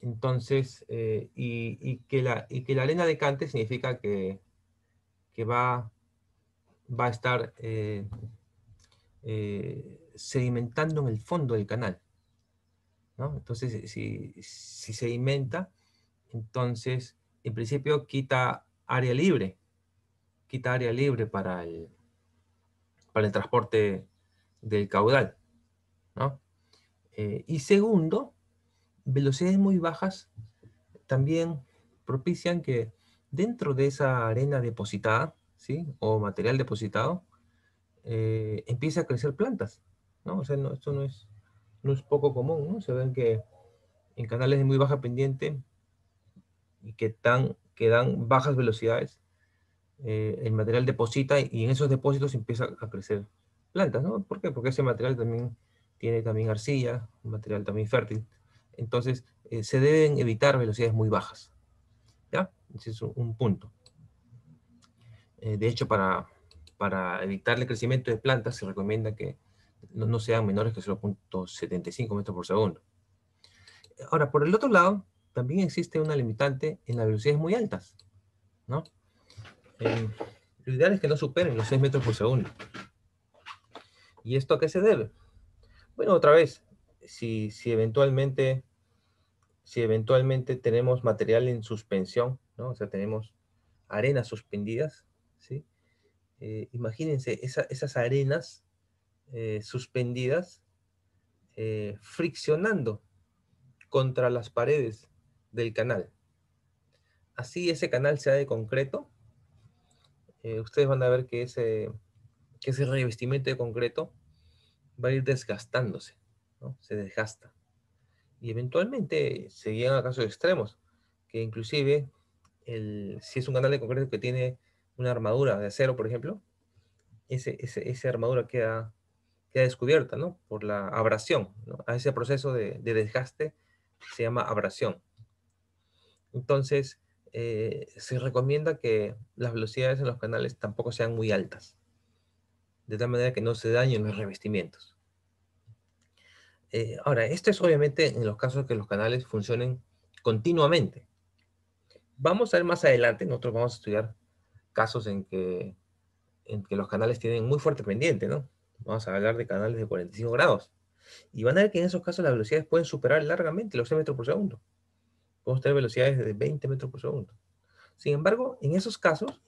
Entonces, y que la arena decante significa que va a estar sedimentando en el fondo del canal, ¿no? Entonces, si sedimenta, entonces, en principio quita área libre para el transporte del caudal, ¿no? Y segundo, velocidades muy bajas también propician que dentro de esa arena depositada, ¿sí? O material depositado, empiece a crecer plantas, ¿no? O sea, esto no es poco común, ¿no? Se ven que en canales de muy baja pendiente y que dan bajas velocidades, el material deposita y en esos depósitos empieza a crecer plantas, ¿no? ¿Por qué? Porque ese material también tiene también arcilla, un material también fértil. Entonces, se deben evitar velocidades muy bajas, ¿ya? Ese es un punto. De hecho, para evitar el crecimiento de plantas se recomienda que no sean menores que 0,75 metros por segundo. Ahora, por el otro lado, también existe una limitante en las velocidades muy altas, ¿no? Eh, lo ideal es que no superen los 6 metros por segundo. ¿Y esto a qué se debe? Bueno, otra vez, si, si eventualmente, si eventualmente tenemos material en suspensión, ¿no? O sea, tenemos arenas suspendidas, ¿sí? Imagínense esas arenas suspendidas friccionando contra las paredes del canal. Así ese canal sea de concreto, ustedes van a ver que ese revestimiento de concreto va a ir desgastándose, ¿no? Se desgasta. Y eventualmente se llegan a casos extremos, que inclusive si es un canal de concreto que tiene una armadura de acero, por ejemplo, esa armadura queda descubierta, ¿no? Por la abrasión, ¿no? A ese proceso de desgaste se llama abrasión. Entonces, se recomienda que las velocidades en los canales tampoco sean muy altas, de tal manera que no se dañen los revestimientos. Ahora, esto es obviamente en los casos que los canales funcionen continuamente. Vamos a ver más adelante, nosotros vamos a estudiar casos en que los canales tienen muy fuerte pendiente, ¿no? Vamos a hablar de canales de 45 grados. Y van a ver que en esos casos las velocidades pueden superar largamente los 6 metros por segundo. Podemos tener velocidades de 20 metros por segundo. Sin embargo, en esos casos,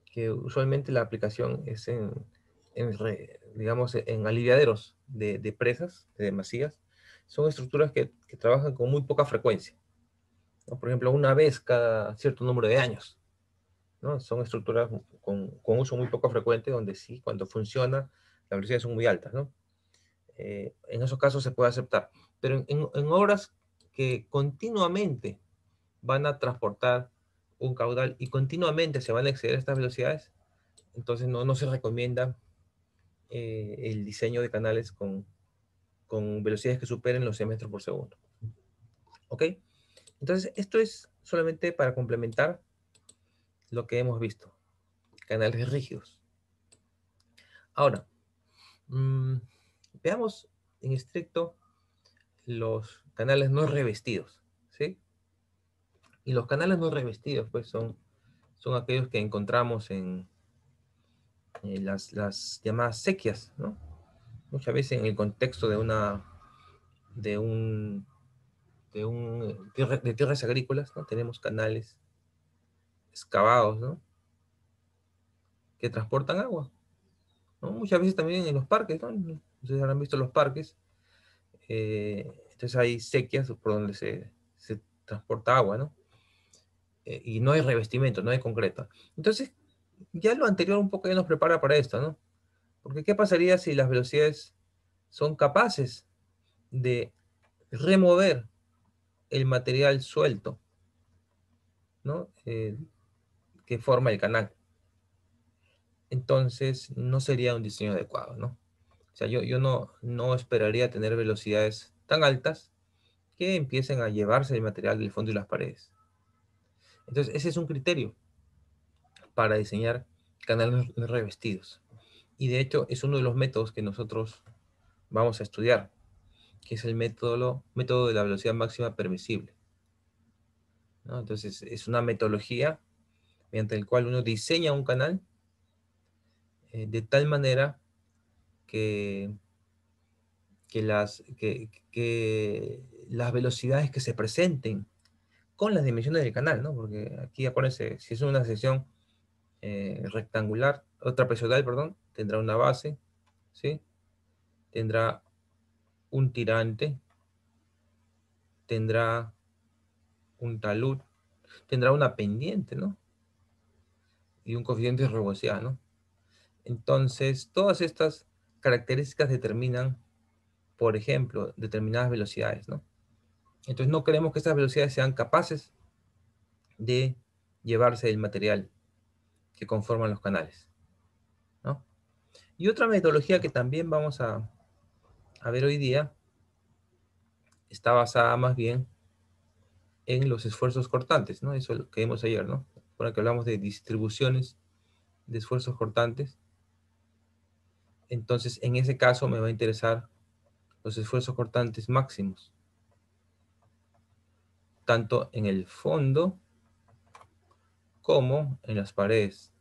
que usualmente la aplicación es digamos, en aliviaderos de presas, de masías, son estructuras que trabajan con muy poca frecuencia, ¿no? Por ejemplo, una vez cada cierto número de años, ¿no? Son estructuras con uso muy poco frecuente, donde sí, cuando funciona, las velocidades son muy altas, ¿no? En esos casos se puede aceptar. Pero en obras que continuamente van a transportar un caudal y continuamente se van a exceder estas velocidades, entonces no se recomienda el diseño de canales con velocidades que superen los 100 metros por segundo. ¿Ok? Entonces, esto es solamente para complementar lo que hemos visto. Canales rígidos. Ahora, mmm, veamos en estricto los canales no revestidos, ¿sí? Y los canales no revestidos, pues son aquellos que encontramos en las llamadas sequías, ¿no? Muchas veces en el contexto de un, de tierras agrícolas, ¿no? Tenemos canales excavados, ¿no? Que transportan agua, ¿no? Muchas veces también en los parques, ¿no? Ustedes habrán visto los parques, entonces hay sequías por donde se transporta agua, ¿no? Y no hay revestimiento, no hay concreto. Entonces, ya lo anterior un poco ya nos prepara para esto, ¿no? Porque ¿qué pasaría si las velocidades son capaces de remover el material suelto, ¿no? Que forma el canal? Entonces, no sería un diseño adecuado, ¿no? O sea, yo no esperaría tener velocidades tan altas que empiecen a llevarse el material del fondo y las paredes. Entonces, ese es un criterio para diseñar canales revestidos. Y de hecho, es uno de los métodos que nosotros vamos a estudiar. que es el método de la velocidad máxima permisible, ¿no? Entonces, es una metodología mediante la cual uno diseña un canal de tal manera que, que las velocidades que se presenten con las dimensiones del canal, ¿no? Porque aquí ya ponerse, si es una sección rectangular, o trapezoidal, perdón, tendrá una base, ¿sí? Tendrá un tirante, tendrá un talud, tendrá una pendiente, ¿no? Y un coeficiente de rugosidad, ¿no? Entonces, todas estas características determinan, por ejemplo, determinadas velocidades, ¿no? Entonces, no queremos que estas velocidades sean capaces de llevarse el material que conforman los canales, ¿no? Y otra metodología que también vamos a ver hoy día está basada más bien en los esfuerzos cortantes, ¿no? Eso lo que vimos ayer, ¿no? Ahora que hablamos de distribuciones de esfuerzos cortantes, entonces en ese caso me va a interesar los esfuerzos cortantes máximos, tanto en el fondo como en las paredes.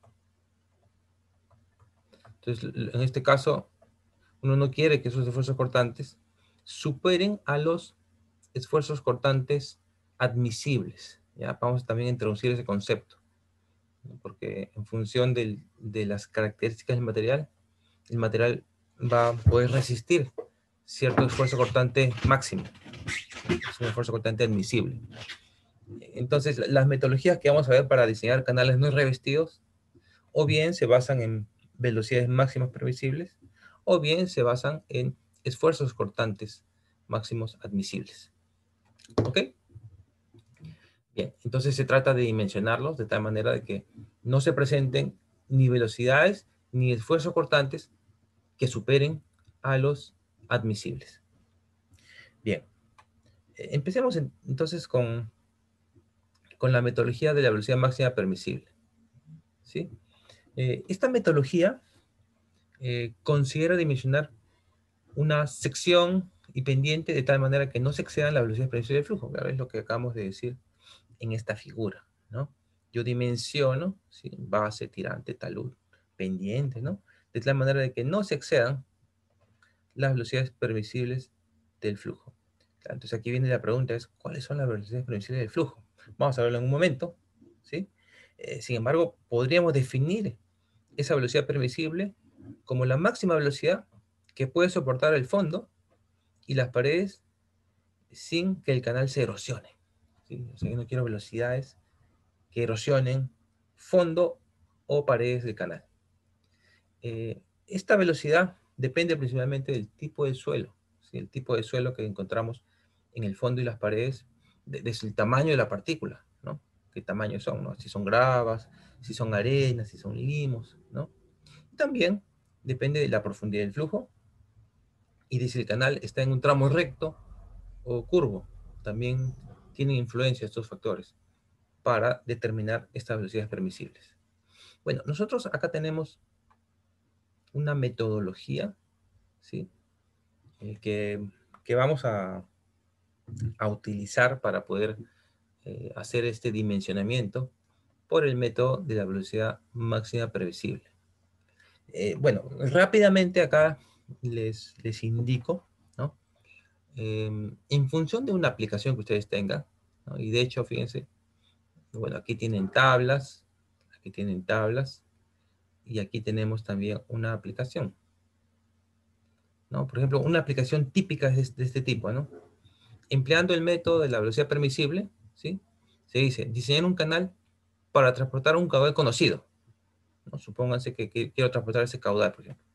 Entonces, en este caso, uno no quiere que esos esfuerzos cortantes superen a los esfuerzos cortantes admisibles. ¿Ya? Vamos también a introducir ese concepto, ¿no? Porque en función de las características del material, el material va a poder resistir cierto esfuerzo cortante máximo, es un esfuerzo cortante admisible. Entonces, las metodologías que vamos a ver para diseñar canales no revestidos, o bien se basan en velocidades máximas previsibles, o bien se basan en esfuerzos cortantes máximos admisibles. ¿Ok? Bien, entonces se trata de dimensionarlos de tal manera de que no se presenten ni velocidades ni esfuerzos cortantes que superen a los admisibles. Bien, empecemos entonces con la metodología de la velocidad máxima permisible, ¿sí? Esta metodología considera dimensionar una sección y pendiente de tal manera que no se excedan las velocidades permisibles del flujo. Claro, es lo que acabamos de decir en esta figura, ¿no? Yo dimensiono, ¿sí? Base, tirante, talud, pendiente, ¿no? De tal manera de que no se excedan las velocidades permisibles del flujo. Entonces aquí viene la pregunta, es ¿cuáles son las velocidades permisibles del flujo? Vamos a verlo en un momento, ¿sí? Sin embargo, podríamos definir esa velocidad permisible como la máxima velocidad que puede soportar el fondo y las paredes sin que el canal se erosione, ¿sí? O sea, yo no quiero velocidades que erosionen fondo o paredes del canal. Esta velocidad depende principalmente del tipo de suelo, ¿sí? El tipo de suelo que encontramos en el fondo y las paredes, desde el tamaño de la partícula, ¿no? ¿Qué tamaño son, no? Si son gravas, si son arenas, si son limos, ¿no? También depende de la profundidad del flujo y de si el canal está en un tramo recto o curvo. También tienen influencia estos factores para determinar estas velocidades permisibles. Bueno, nosotros acá tenemos una metodología, ¿sí? Que vamos a utilizar para poder hacer este dimensionamiento por el método de la velocidad máxima previsible. Bueno, rápidamente acá les indico, ¿no? En función de una aplicación que ustedes tengan, ¿no? Y de hecho, fíjense, bueno, aquí tienen tablas, y aquí tenemos también una aplicación, ¿no? Por ejemplo, una aplicación típica de este tipo, ¿no? Empleando el método de la velocidad permisible, ¿sí? Se dice, diseñar un canal para transportar un caudal conocido, ¿no? Supónganse que quiero transportar ese caudal, por ejemplo,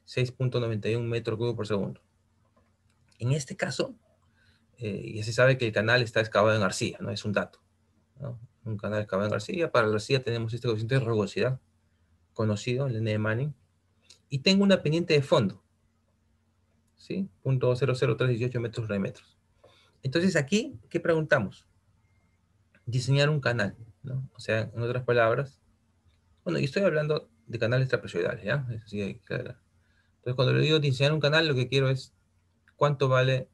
6.91 metros cúbicos por segundo. En este caso, ya se sabe que el canal está excavado en arcilla, ¿no? Es un dato, ¿no? Un canal excavado en arcilla. Para la arcilla tenemos este coeficiente de rugosidad conocido, el N de Manning, y tengo una pendiente de fondo, ¿sí? 0.00318 metros sobre metros. Entonces aquí, ¿qué preguntamos? Diseñar un canal, ¿no? O sea, en otras palabras, bueno, y estoy hablando de canales trapezoidales, ¿ya? Eso sí hay que aclarar. Entonces, cuando le digo diseñar un canal, lo que quiero es cuánto vale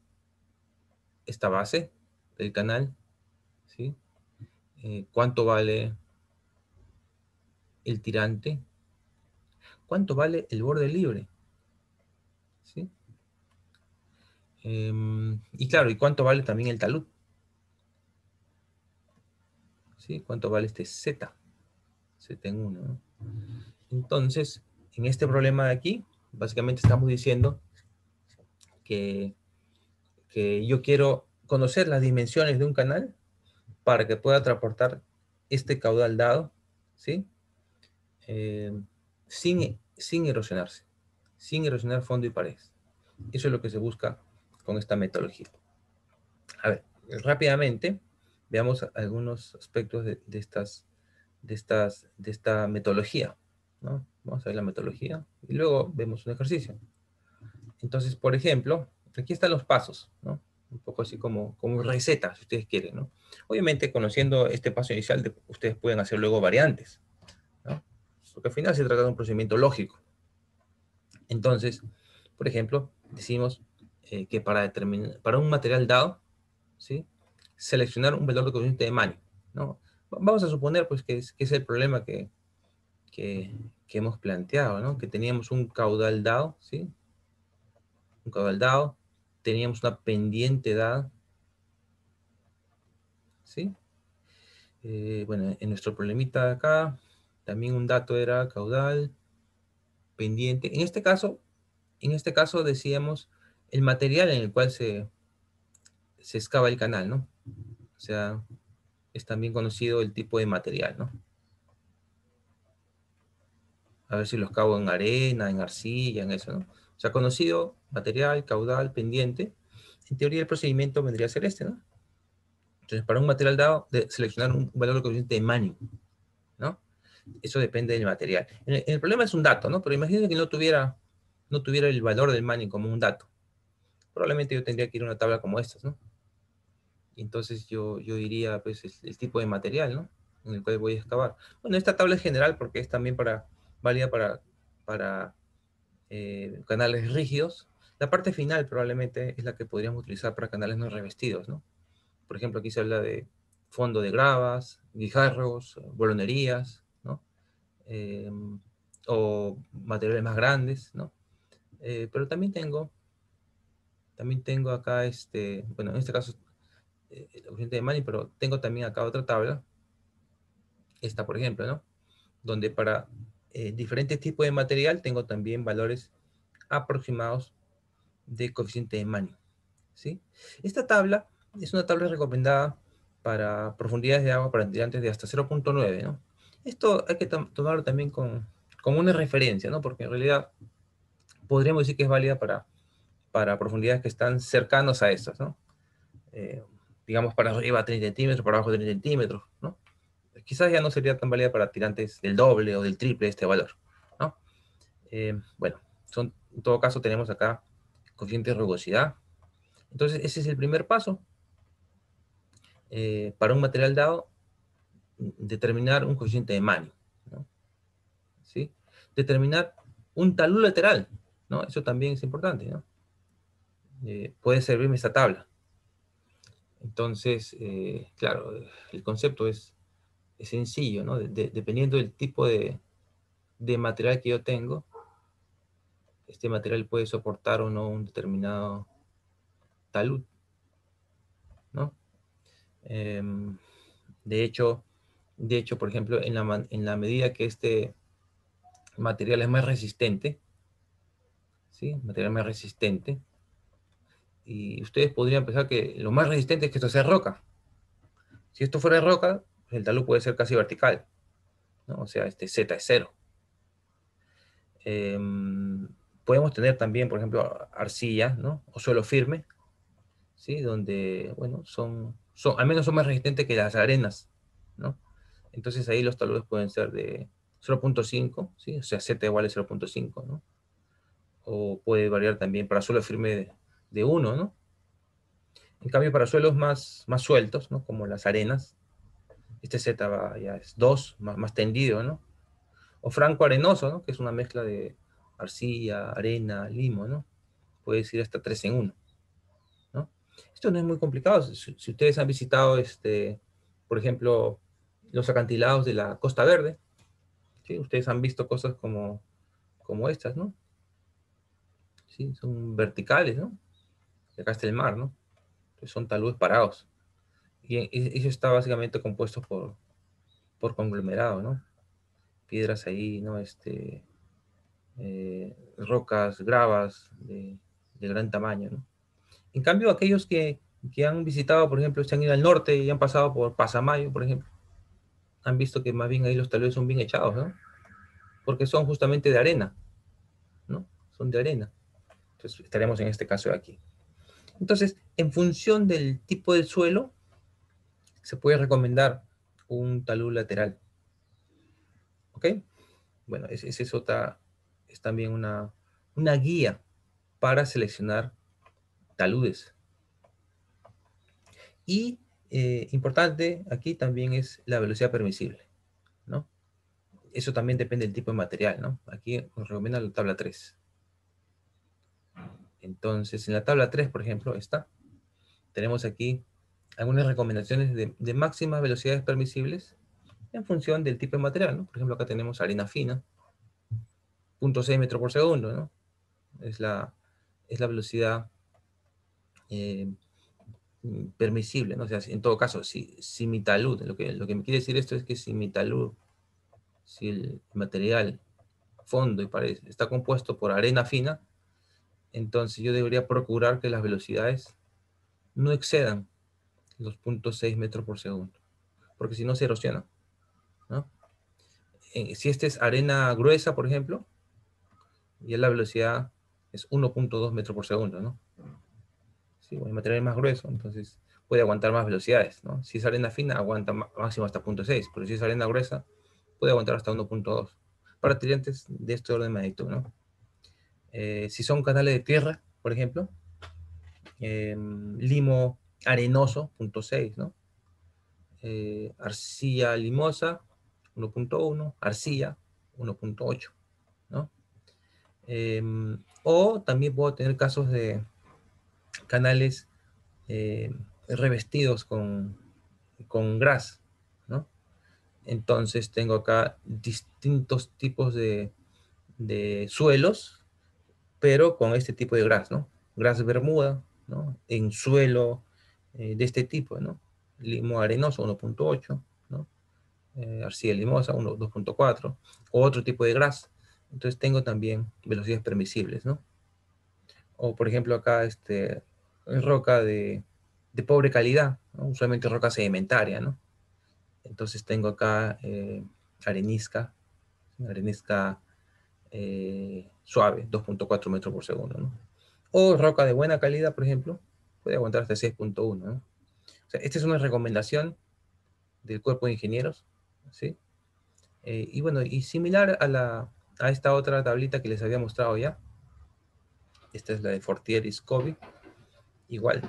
esta base del canal, ¿sí? ¿Cuánto vale el tirante? ¿Cuánto vale el borde libre? ¿Sí? Y claro, ¿y cuánto vale también el talud? ¿Sí? ¿Cuánto vale este Z? Z en 1, ¿no? Entonces, en este problema de aquí, básicamente estamos diciendo que, que yo quiero conocer las dimensiones de un canal para que pueda transportar este caudal dado, ¿sí? Eh, sin erosionarse, sin erosionar fondo y paredes. Eso es lo que se busca con esta metodología. A ver, rápidamente veamos algunos aspectos de esta metodología, ¿no? Vamos a ver la metodología y luego vemos un ejercicio. Entonces, por ejemplo, aquí están los pasos, ¿no? Un poco así como receta, si ustedes quieren, ¿no? Obviamente, conociendo este paso inicial, ustedes pueden hacer luego variantes, ¿no? Porque al final se trata de un procedimiento lógico. Entonces, por ejemplo, decimos que para un material dado, ¿sí? Seleccionar un valor de coeficiente de Manning, ¿no? Vamos a suponer, pues, que es el problema que, que hemos planteado, ¿no? Que teníamos un caudal dado, ¿sí? Un caudal dado, teníamos una pendiente dada, ¿sí? Bueno, en nuestro problemita acá, también un dato era caudal, pendiente. En este caso decíamos el material en el cual se excava el canal, ¿no? O sea, es también conocido el tipo de material, ¿no? A ver si lo excavo en arena, en arcilla, en eso, ¿no? O sea, conocido material, caudal, pendiente. En teoría el procedimiento vendría a ser este, ¿no? Entonces, para un material dado, seleccionar un valor de coeficiente de Manning, ¿no? Eso depende del material. El problema es un dato, ¿no? Pero imagínate que no tuviera el valor del Manning como un dato. Probablemente yo tendría que ir a una tabla como estas, ¿no? Y entonces yo diría, pues, el tipo de material, ¿no? En el cual voy a excavar. Bueno, esta tabla es general porque es también válida para canales rígidos. La parte final probablemente es la que podríamos utilizar para canales no revestidos, ¿no? Por ejemplo, aquí se habla de fondo de gravas, guijarros, bolonerías, ¿no? Eh, o materiales más grandes, ¿no? Pero también tengo acá, bueno, en este caso, el coeficiente de Manning, pero tengo también acá otra tabla, esta por ejemplo, ¿no? Donde para diferentes tipos de material tengo también valores aproximados de coeficiente de Manning, ¿sí? Esta tabla es una tabla recomendada para profundidades de agua para tirantes de hasta 0.9, ¿no? Esto hay que tomarlo también con una referencia, ¿no? Porque en realidad podríamos decir que es válida para profundidades que están cercanos a estas, ¿no? Digamos para arriba 30 centímetros, para abajo 30 centímetros, ¿no? Quizás ya no sería tan válida para tirantes del doble o del triple de este valor, ¿no? Bueno, en todo caso tenemos acá coeficiente de rugosidad. Entonces ese es el primer paso. Para un material dado, determinar un coeficiente de Manning, ¿no? ¿Sí? Determinar un talud lateral, ¿no? Eso también es importante, ¿no? Puede servirme esta tabla. Entonces, claro, el concepto es sencillo, ¿no? Dependiendo del tipo de material que yo tengo, este material puede soportar o no un determinado talud, ¿no? Eh, de hecho, por ejemplo, en la medida que este material es más resistente, ¿sí? Material más resistente, y ustedes podrían pensar que lo más resistente es que esto sea roca. Si esto fuera roca, el talud puede ser casi vertical, ¿no? O sea, este Z es cero. Podemos tener también, por ejemplo, arcilla, ¿no? O suelo firme, ¿sí? Donde, bueno, al menos son más resistentes que las arenas, ¿no? Entonces ahí los taludes pueden ser de 0.5, ¿sí? O sea, Z igual a 0.5, ¿no? O puede variar también para suelo firme de 1, ¿no? En cambio, para suelos más sueltos, ¿no? Como las arenas, este Z ya es 2, más tendido, ¿no? O franco arenoso, ¿no? Que es una mezcla de arcilla, arena, limo, ¿no? Puede ir hasta 3 en 1, ¿no? Esto no es muy complicado. Si ustedes han visitado, por ejemplo, los acantilados de la Costa Verde, ¿sí? Ustedes han visto cosas como estas, ¿no? Sí, son verticales, ¿no? Y acá está el mar, ¿no? Entonces son taludes parados. Y eso está básicamente compuesto por conglomerado, ¿no? Piedras ahí, ¿no? Rocas, gravas de gran tamaño, ¿no? En cambio, aquellos que han visitado, por ejemplo, se han ido al norte y han pasado por Pasamayo, por ejemplo, han visto que más bien ahí los taludes son bien echados, ¿no? Porque son justamente de arena, ¿no? Son de arena. Entonces, estaremos en este caso de aquí. Entonces, en función del tipo del suelo, se puede recomendar un talud lateral, ¿ok? Bueno, es también una guía para seleccionar taludes. Y importante aquí también es la velocidad permisible, ¿no? Eso también depende del tipo de material, ¿no? Aquí nos recomienda la tabla 3. Entonces, en la tabla 3, por ejemplo, tenemos aquí algunas recomendaciones de máximas velocidades permisibles en función del tipo de material, ¿no? Por ejemplo, acá tenemos arena fina, 0.6 metros por segundo, ¿no? Es la velocidad eh, permisible, ¿no? O sea, en todo caso, si mi talud, lo que me quiere decir esto es que si mi talud, si el material, fondo y pared está compuesto por arena fina, entonces yo debería procurar que las velocidades no excedan los 0.6 metros por segundo, porque si no se erosiona, ¿no? Si esta es arena gruesa, por ejemplo, ya la velocidad es 1.2 metros por segundo, ¿no? Sí, el material es más grueso, entonces puede aguantar más velocidades, ¿no? Si es arena fina, aguanta máximo hasta 0.6, pero si es arena gruesa, puede aguantar hasta 1.2. Para tirantes de este orden de magnitud, ¿no? Si son canales de tierra, por ejemplo, limo arenoso, 0.6, ¿no? Arcilla limosa, 1.1, arcilla, 1.8, ¿no? O también puedo tener casos de canales revestidos con gras, ¿no? Entonces tengo acá distintos tipos de suelos, pero con este tipo de gras, ¿no? Gras bermuda, ¿no? En suelo de este tipo, ¿no? Limo arenoso 1.8, ¿no? Arcilla limosa 2.4, o otro tipo de gras. Entonces tengo también velocidades permisibles, ¿no? O por ejemplo acá es roca de pobre calidad, ¿no? Usualmente roca sedimentaria, ¿no? Entonces tengo acá arenisca, arenisca suave, 2.4 metros por segundo, ¿no? O roca de buena calidad, por ejemplo, puede aguantar hasta 6.1, ¿no? O sea, esta es una recomendación del cuerpo de ingenieros, ¿sí? Y bueno, y similar a esta otra tablita que les había mostrado ya, esta es la de Fortier y Scobie, igual,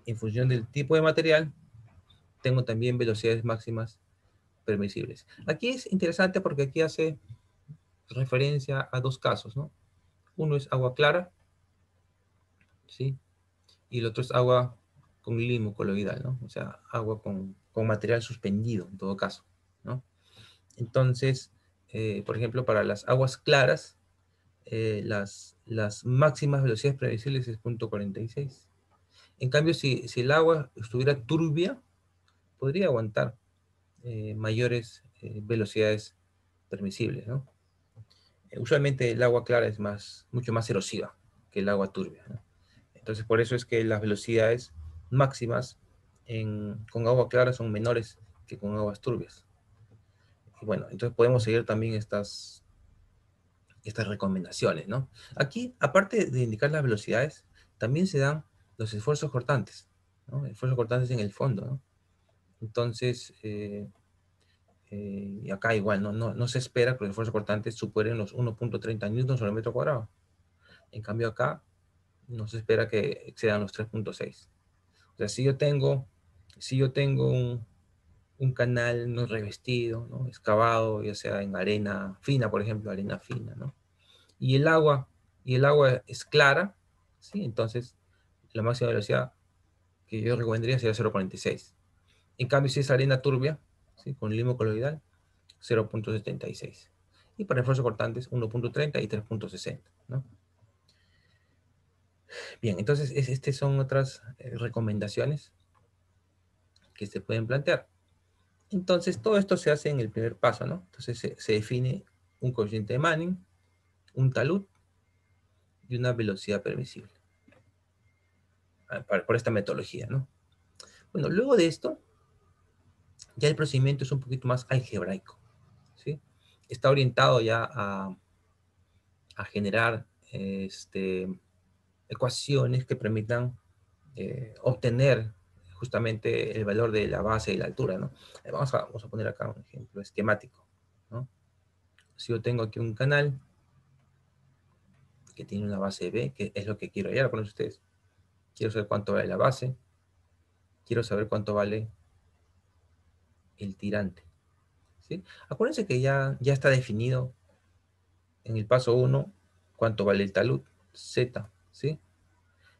en función del tipo de material, tengo también velocidades máximas permisibles. Aquí es interesante porque aquí hace referencia a dos casos, ¿no? Uno es agua clara, ¿sí? Y el otro es agua con limo coloidal, ¿no? O sea, agua con material suspendido, en todo caso, ¿no? Entonces, por ejemplo, para las aguas claras, las máximas velocidades previsibles es 0.46. En cambio, si el agua estuviera turbia, podría aguantar mayores velocidades permisibles, ¿no? Usualmente el agua clara es mucho más erosiva que el agua turbia, ¿no? Entonces, por eso es que las velocidades máximas con agua clara son menores que con aguas turbias. Y bueno, entonces podemos seguir también estas recomendaciones, ¿no? Aquí, aparte de indicar las velocidades, también se dan los esfuerzos cortantes, ¿no? Esfuerzos cortantes en el fondo, ¿no? Entonces, y acá igual, no se espera que los esfuerzos cortantes superen los 1.30 newtons sobre metro cuadrado. En cambio acá, no se espera que excedan los 3.6. O sea, si yo tengo un canal no revestido, ¿no? Excavado, ya sea en arena fina, por ejemplo, arena fina, ¿no? Y el agua es clara, ¿sí? Entonces la máxima velocidad que yo recomendaría sería 0,46. En cambio, si es arena turbia, ¿sí? Con limo coloidal, 0,76. Y para refuerzos cortantes, 1,30 y 3,60, ¿no? Bien, entonces estas son otras recomendaciones que se pueden plantear. Entonces, todo esto se hace en el primer paso, ¿no? Entonces, se define un coeficiente de Manning, un talud y una velocidad permisible. Por esta metodología, ¿no? Bueno, luego de esto, ya el procedimiento es un poquito más algebraico, ¿sí? Está orientado ya a generar ecuaciones que permitan obtener justamente el valor de la base y la altura, ¿no? Vamos a poner acá un ejemplo esquemático, ¿no? Si yo tengo aquí un canal que tiene una base B, que es lo que quiero hallar con ustedes. Quiero saber cuánto vale la base, quiero saber cuánto vale el tirante, ¿sí? Acuérdense que ya está definido en el paso 1 cuánto vale el talud, Z, ¿sí?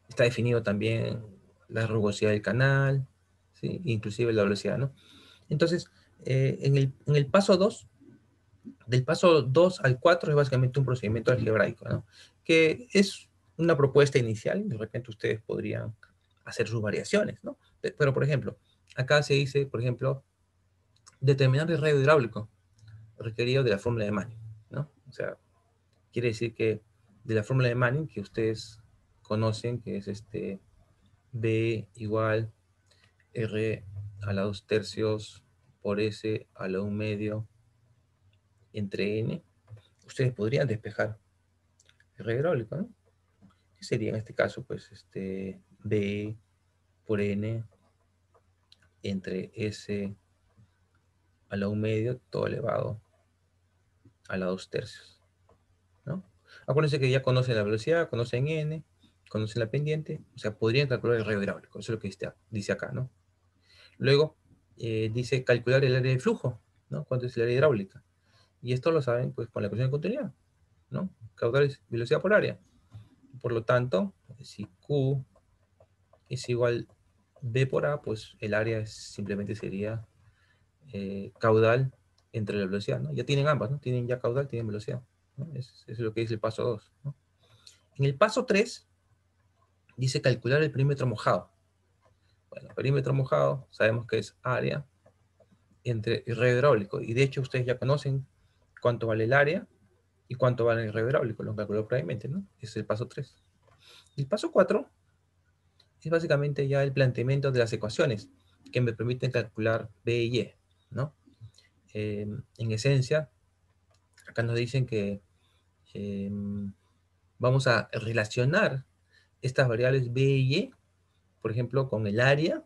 Está definido también la rugosidad del canal, ¿sí? Inclusive la velocidad, ¿no? Entonces, en el paso 2, del paso 2 al 4 es básicamente un procedimiento algebraico, ¿no? Que es una propuesta inicial, de repente ustedes podrían hacer sus variaciones, ¿no? Pero, por ejemplo, acá se dice, por ejemplo, determinar el radio hidráulico requerido de la fórmula de Manning, ¿no? O sea, quiere decir que de la fórmula de Manning, que ustedes conocen, que es B igual R a la 2 tercios por S a la 1 medio entre N, ustedes podrían despejar el radio hidráulico, ¿no? ¿Qué sería en este caso? Pues B por N entre S a la 1 medio, todo elevado a la 2 tercios, ¿no? Acuérdense que ya conocen la velocidad, conocen N, conocen la pendiente, o sea, podrían calcular el radio hidráulico, eso es lo que dice acá, ¿no? Luego, dice calcular el área de flujo, ¿no? ¿Cuánto es el área hidráulica? Y esto lo saben, pues, con la ecuación de continuidad, ¿no? Caudal es velocidad por área. Por lo tanto, si Q es igual B por A, pues el área simplemente sería caudal entre la velocidad, ¿no? Ya tienen ambas, ¿no? Tienen ya caudal, tienen velocidad, ¿no? Eso es lo que dice el paso 2, ¿no? En el paso 3 dice calcular el perímetro mojado. Bueno, perímetro mojado sabemos que es área entre el radio hidráulico, y de hecho ustedes ya conocen cuánto vale el área y cuánto vale el radio hidráulico, lo calculó previamente, ¿no? Ese es el paso 3. El paso 4 es básicamente ya el planteamiento de las ecuaciones que me permiten calcular B y Y, ¿no? En esencia, acá nos dicen que eh, vamos a relacionar estas variables B y Y, por ejemplo, con el área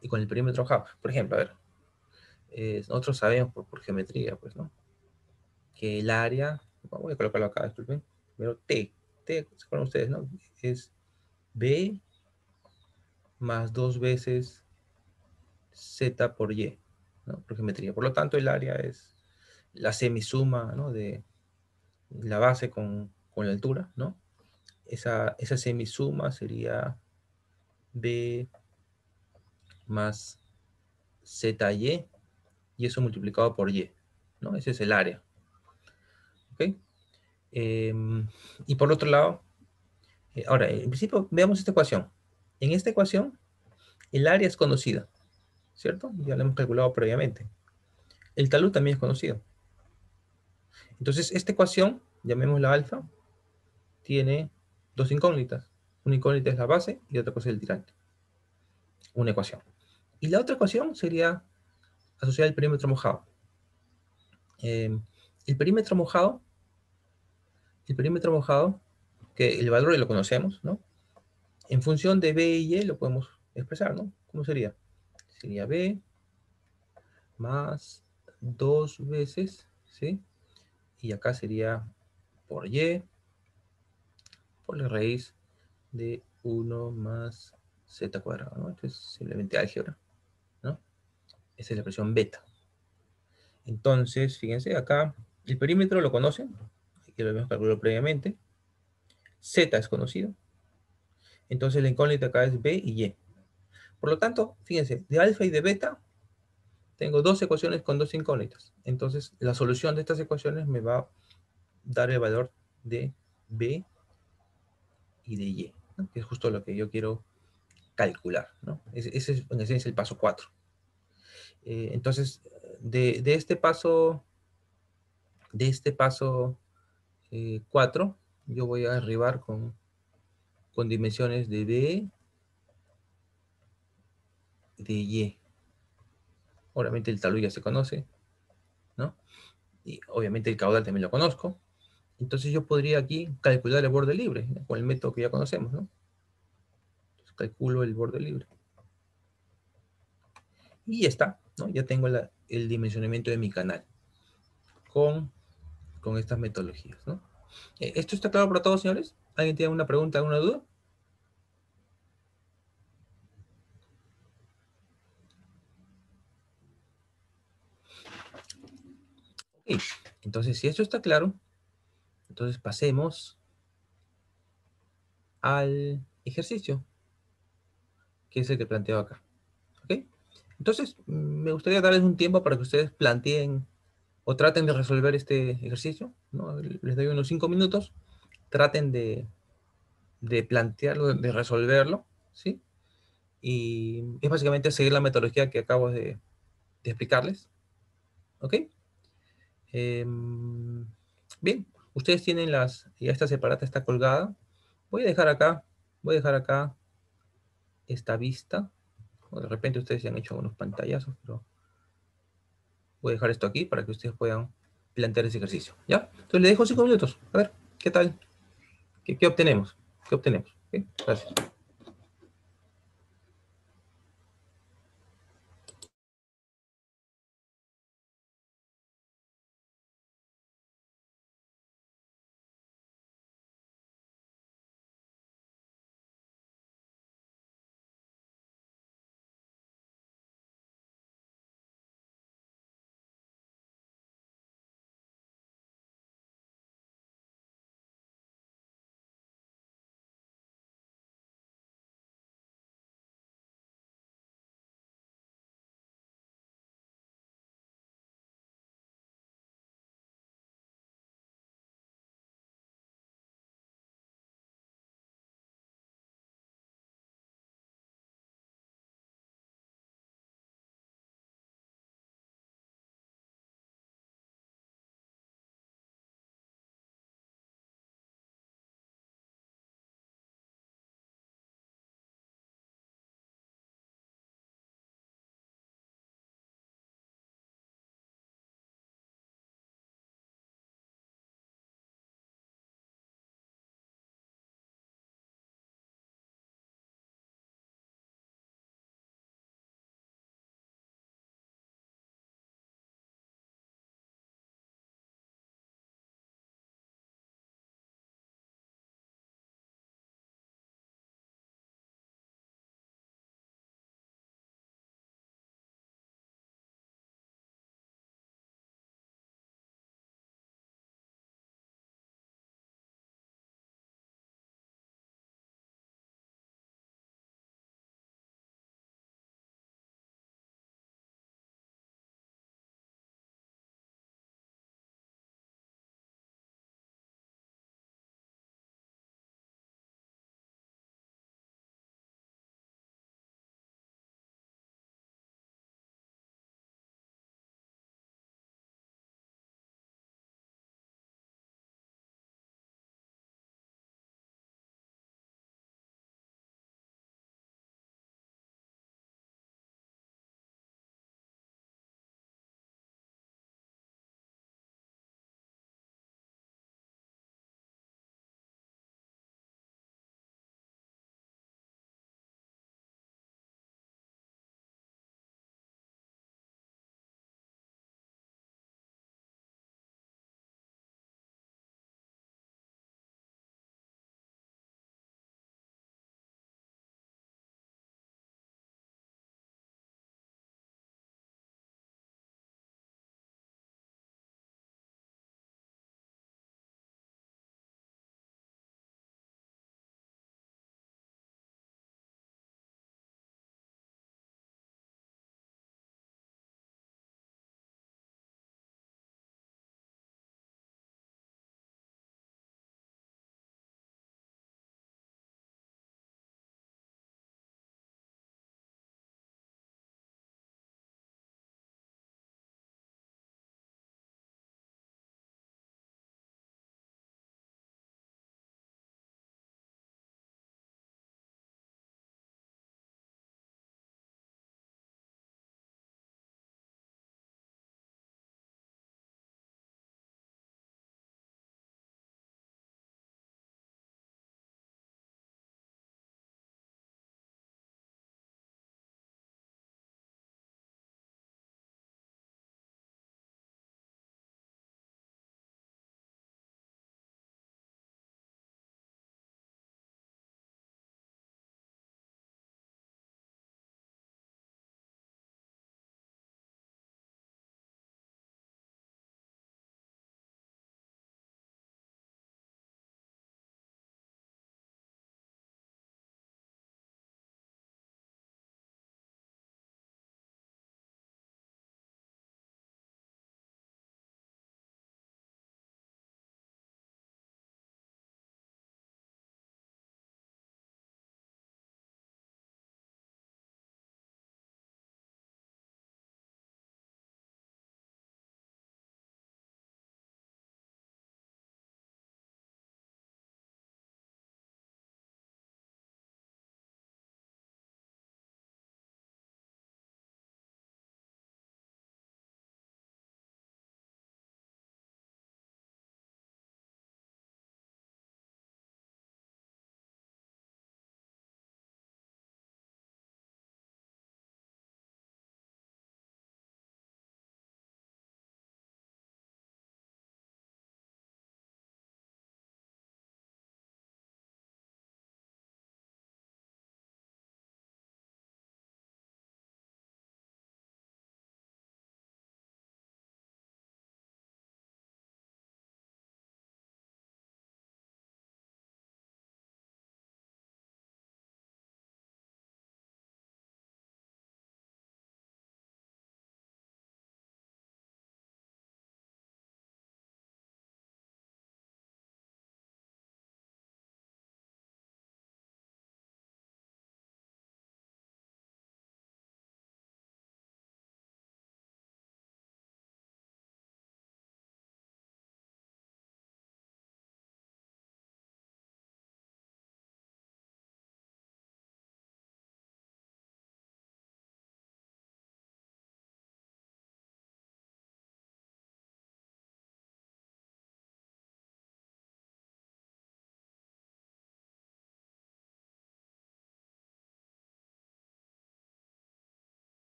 y con el perímetro mojado. Por ejemplo, a ver, nosotros sabemos por geometría, pues, ¿no? Que el área, voy a colocarlo acá, disculpen, pero T, ¿se acuerdan ustedes, no? Es B más 2 veces Z por Y, ¿no? Por geometría. Por lo tanto, el área es la semisuma, ¿no? De la base con la altura, ¿no? Esa semisuma sería B más ZY, y eso multiplicado por Y, ¿no? Ese es el área, ¿ok? Y por otro lado, ahora, en principio, veamos esta ecuación. En esta ecuación, el área es conocida, ¿cierto? Ya lo hemos calculado previamente. El talud también es conocido. Entonces, esta ecuación, llamémosla alfa, tiene dos incógnitas. Una incógnita es la base y otra cosa es el tirante. Una ecuación. Y la otra ecuación sería asociar el perímetro mojado. El perímetro mojado, que el valor lo conocemos, ¿no? En función de B y Y lo podemos expresar, ¿no? ¿Cómo sería? Sería B más 2 veces, ¿sí? Y acá sería por Y, por la raíz de 1 más Z cuadrado, ¿no? Esto es simplemente álgebra, ¿no? Esa es la expresión beta. Entonces, fíjense, acá el perímetro lo conocen, que lo habíamos calculado previamente. Z es conocido. Entonces la incógnita acá es B y Y. Por lo tanto, fíjense, de alfa y de beta tengo dos ecuaciones con dos incógnitas. Entonces, la solución de estas ecuaciones me va a dar el valor de B y de Y, ¿no? Que es justo lo que yo quiero calcular, ¿no? Ese es en esencia el paso 4. Entonces, de este paso 4, yo voy a arribar con dimensiones de B y de Y. Obviamente el talud ya se conoce, ¿no? Y obviamente el caudal también lo conozco. Entonces yo podría aquí calcular el borde libre, ¿no? Con el método que ya conocemos, ¿no? Entonces calculo el borde libre. Y ya está, ¿no? Ya tengo el dimensionamiento de mi canal con, con estas metodologías, ¿no? ¿Esto está claro para todos, señores? ¿Alguien tiene una pregunta, alguna duda? Ok, entonces si esto está claro, entonces pasemos al ejercicio, que es el que planteo acá. ¿Ok? Entonces, me gustaría darles un tiempo para que ustedes planteen o traten de resolver este ejercicio, ¿no? Les doy unos 5 minutos, traten de plantearlo, de resolverlo, ¿sí? Y es básicamente seguir la metodología que acabo de explicarles, ¿ok? Bien, ustedes tienen ya esta separata está colgada. Voy a dejar acá, voy a dejar acá esta vista. O de repente ustedes ya han hecho unos pantallazos, pero voy a dejar esto aquí para que ustedes puedan plantear ese ejercicio, ¿ya? Entonces le dejo 5 minutos, a ver, ¿qué tal? ¿Qué obtenemos? ¿Qué obtenemos? ¿Ok? Gracias.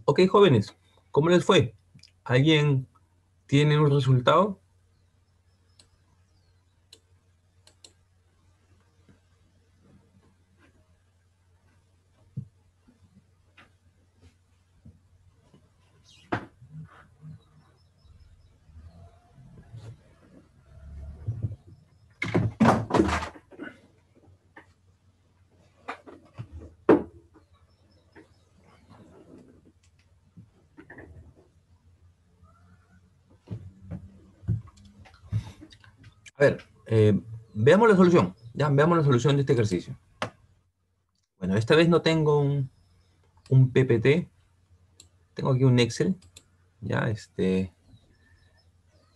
Ok, jóvenes, ¿cómo les fue? ¿Alguien tiene un resultado? A ver, veamos la solución. Ya, veamos la solución de este ejercicio. Bueno, esta vez no tengo un PPT, tengo aquí un Excel, ya,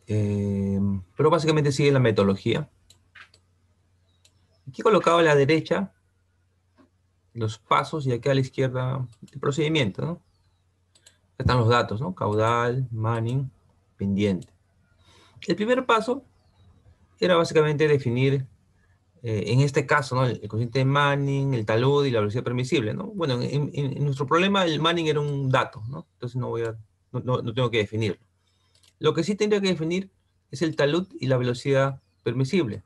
pero básicamente sigue la metodología. Aquí he colocado a la derecha los pasos y aquí a la izquierda el procedimiento, ¿no? Acá están los datos, ¿no? Caudal, Manning, pendiente. El primer paso era básicamente definir, en este caso, ¿no? El coeficiente de Manning, el talud y la velocidad permisible, ¿no? Bueno, en nuestro problema el Manning era un dato, ¿no? Entonces no tengo que definirlo. Lo que sí tendría que definir es el talud y la velocidad permisible.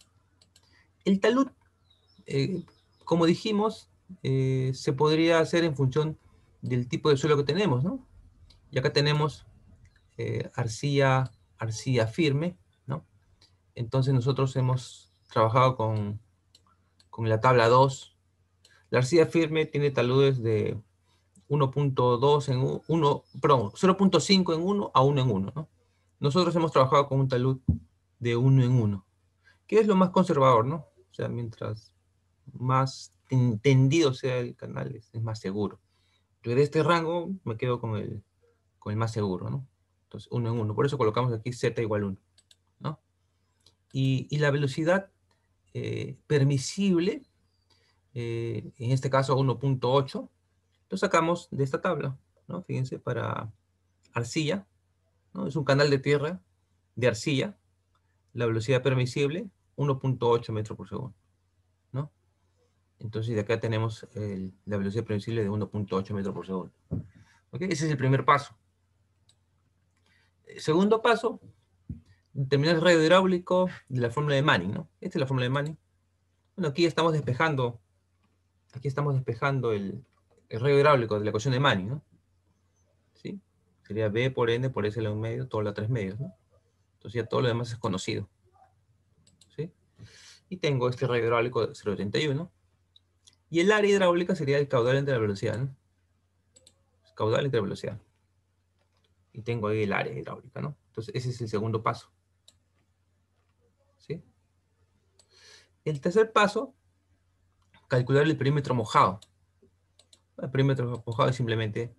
El talud, eh, como dijimos, se podría hacer en función del tipo de suelo que tenemos, ¿no? Y acá tenemos arcilla firme, ¿no? Entonces nosotros hemos trabajado con la tabla 2. La arcilla firme tiene taludes de 1.2 en 1, perdón, 0.5 en 1 a 1 en 1, ¿no? Nosotros hemos trabajado con un talud de 1 en 1, que es lo más conservador, ¿no? O sea, mientras más tendido sea el canal, es más seguro. Yo de este rango me quedo con el más seguro, ¿no? Entonces, 1 en 1. Por eso colocamos aquí z igual 1, ¿no? Y la velocidad permisible, en este caso 1.8, lo sacamos de esta tabla, ¿no? Fíjense, para arcilla, ¿no? Es un canal de tierra de arcilla, la velocidad permisible 1.8 metros por segundo, ¿no? Entonces de acá tenemos la velocidad permisible de 1.8 metros por segundo. ¿Okay? Ese es el primer paso. El segundo paso, determinar el radio hidráulico de la fórmula de Manning, ¿no? Esta es la fórmula de Manning. Bueno, aquí estamos despejando el radio hidráulico de la ecuación de Manning, ¿no? ¿Sí? Sería B por N por S a un medio, todo a 3 medios, ¿no? Entonces ya todo lo demás es conocido, ¿sí? Y tengo este radio hidráulico de 0.81. Y el área hidráulica sería el caudal entre la velocidad, ¿no? Caudal entre la velocidad. Y tengo ahí el área hidráulica, ¿no? Entonces ese es el segundo paso, ¿sí? El tercer paso, calcular el perímetro mojado. El perímetro mojado es simplemente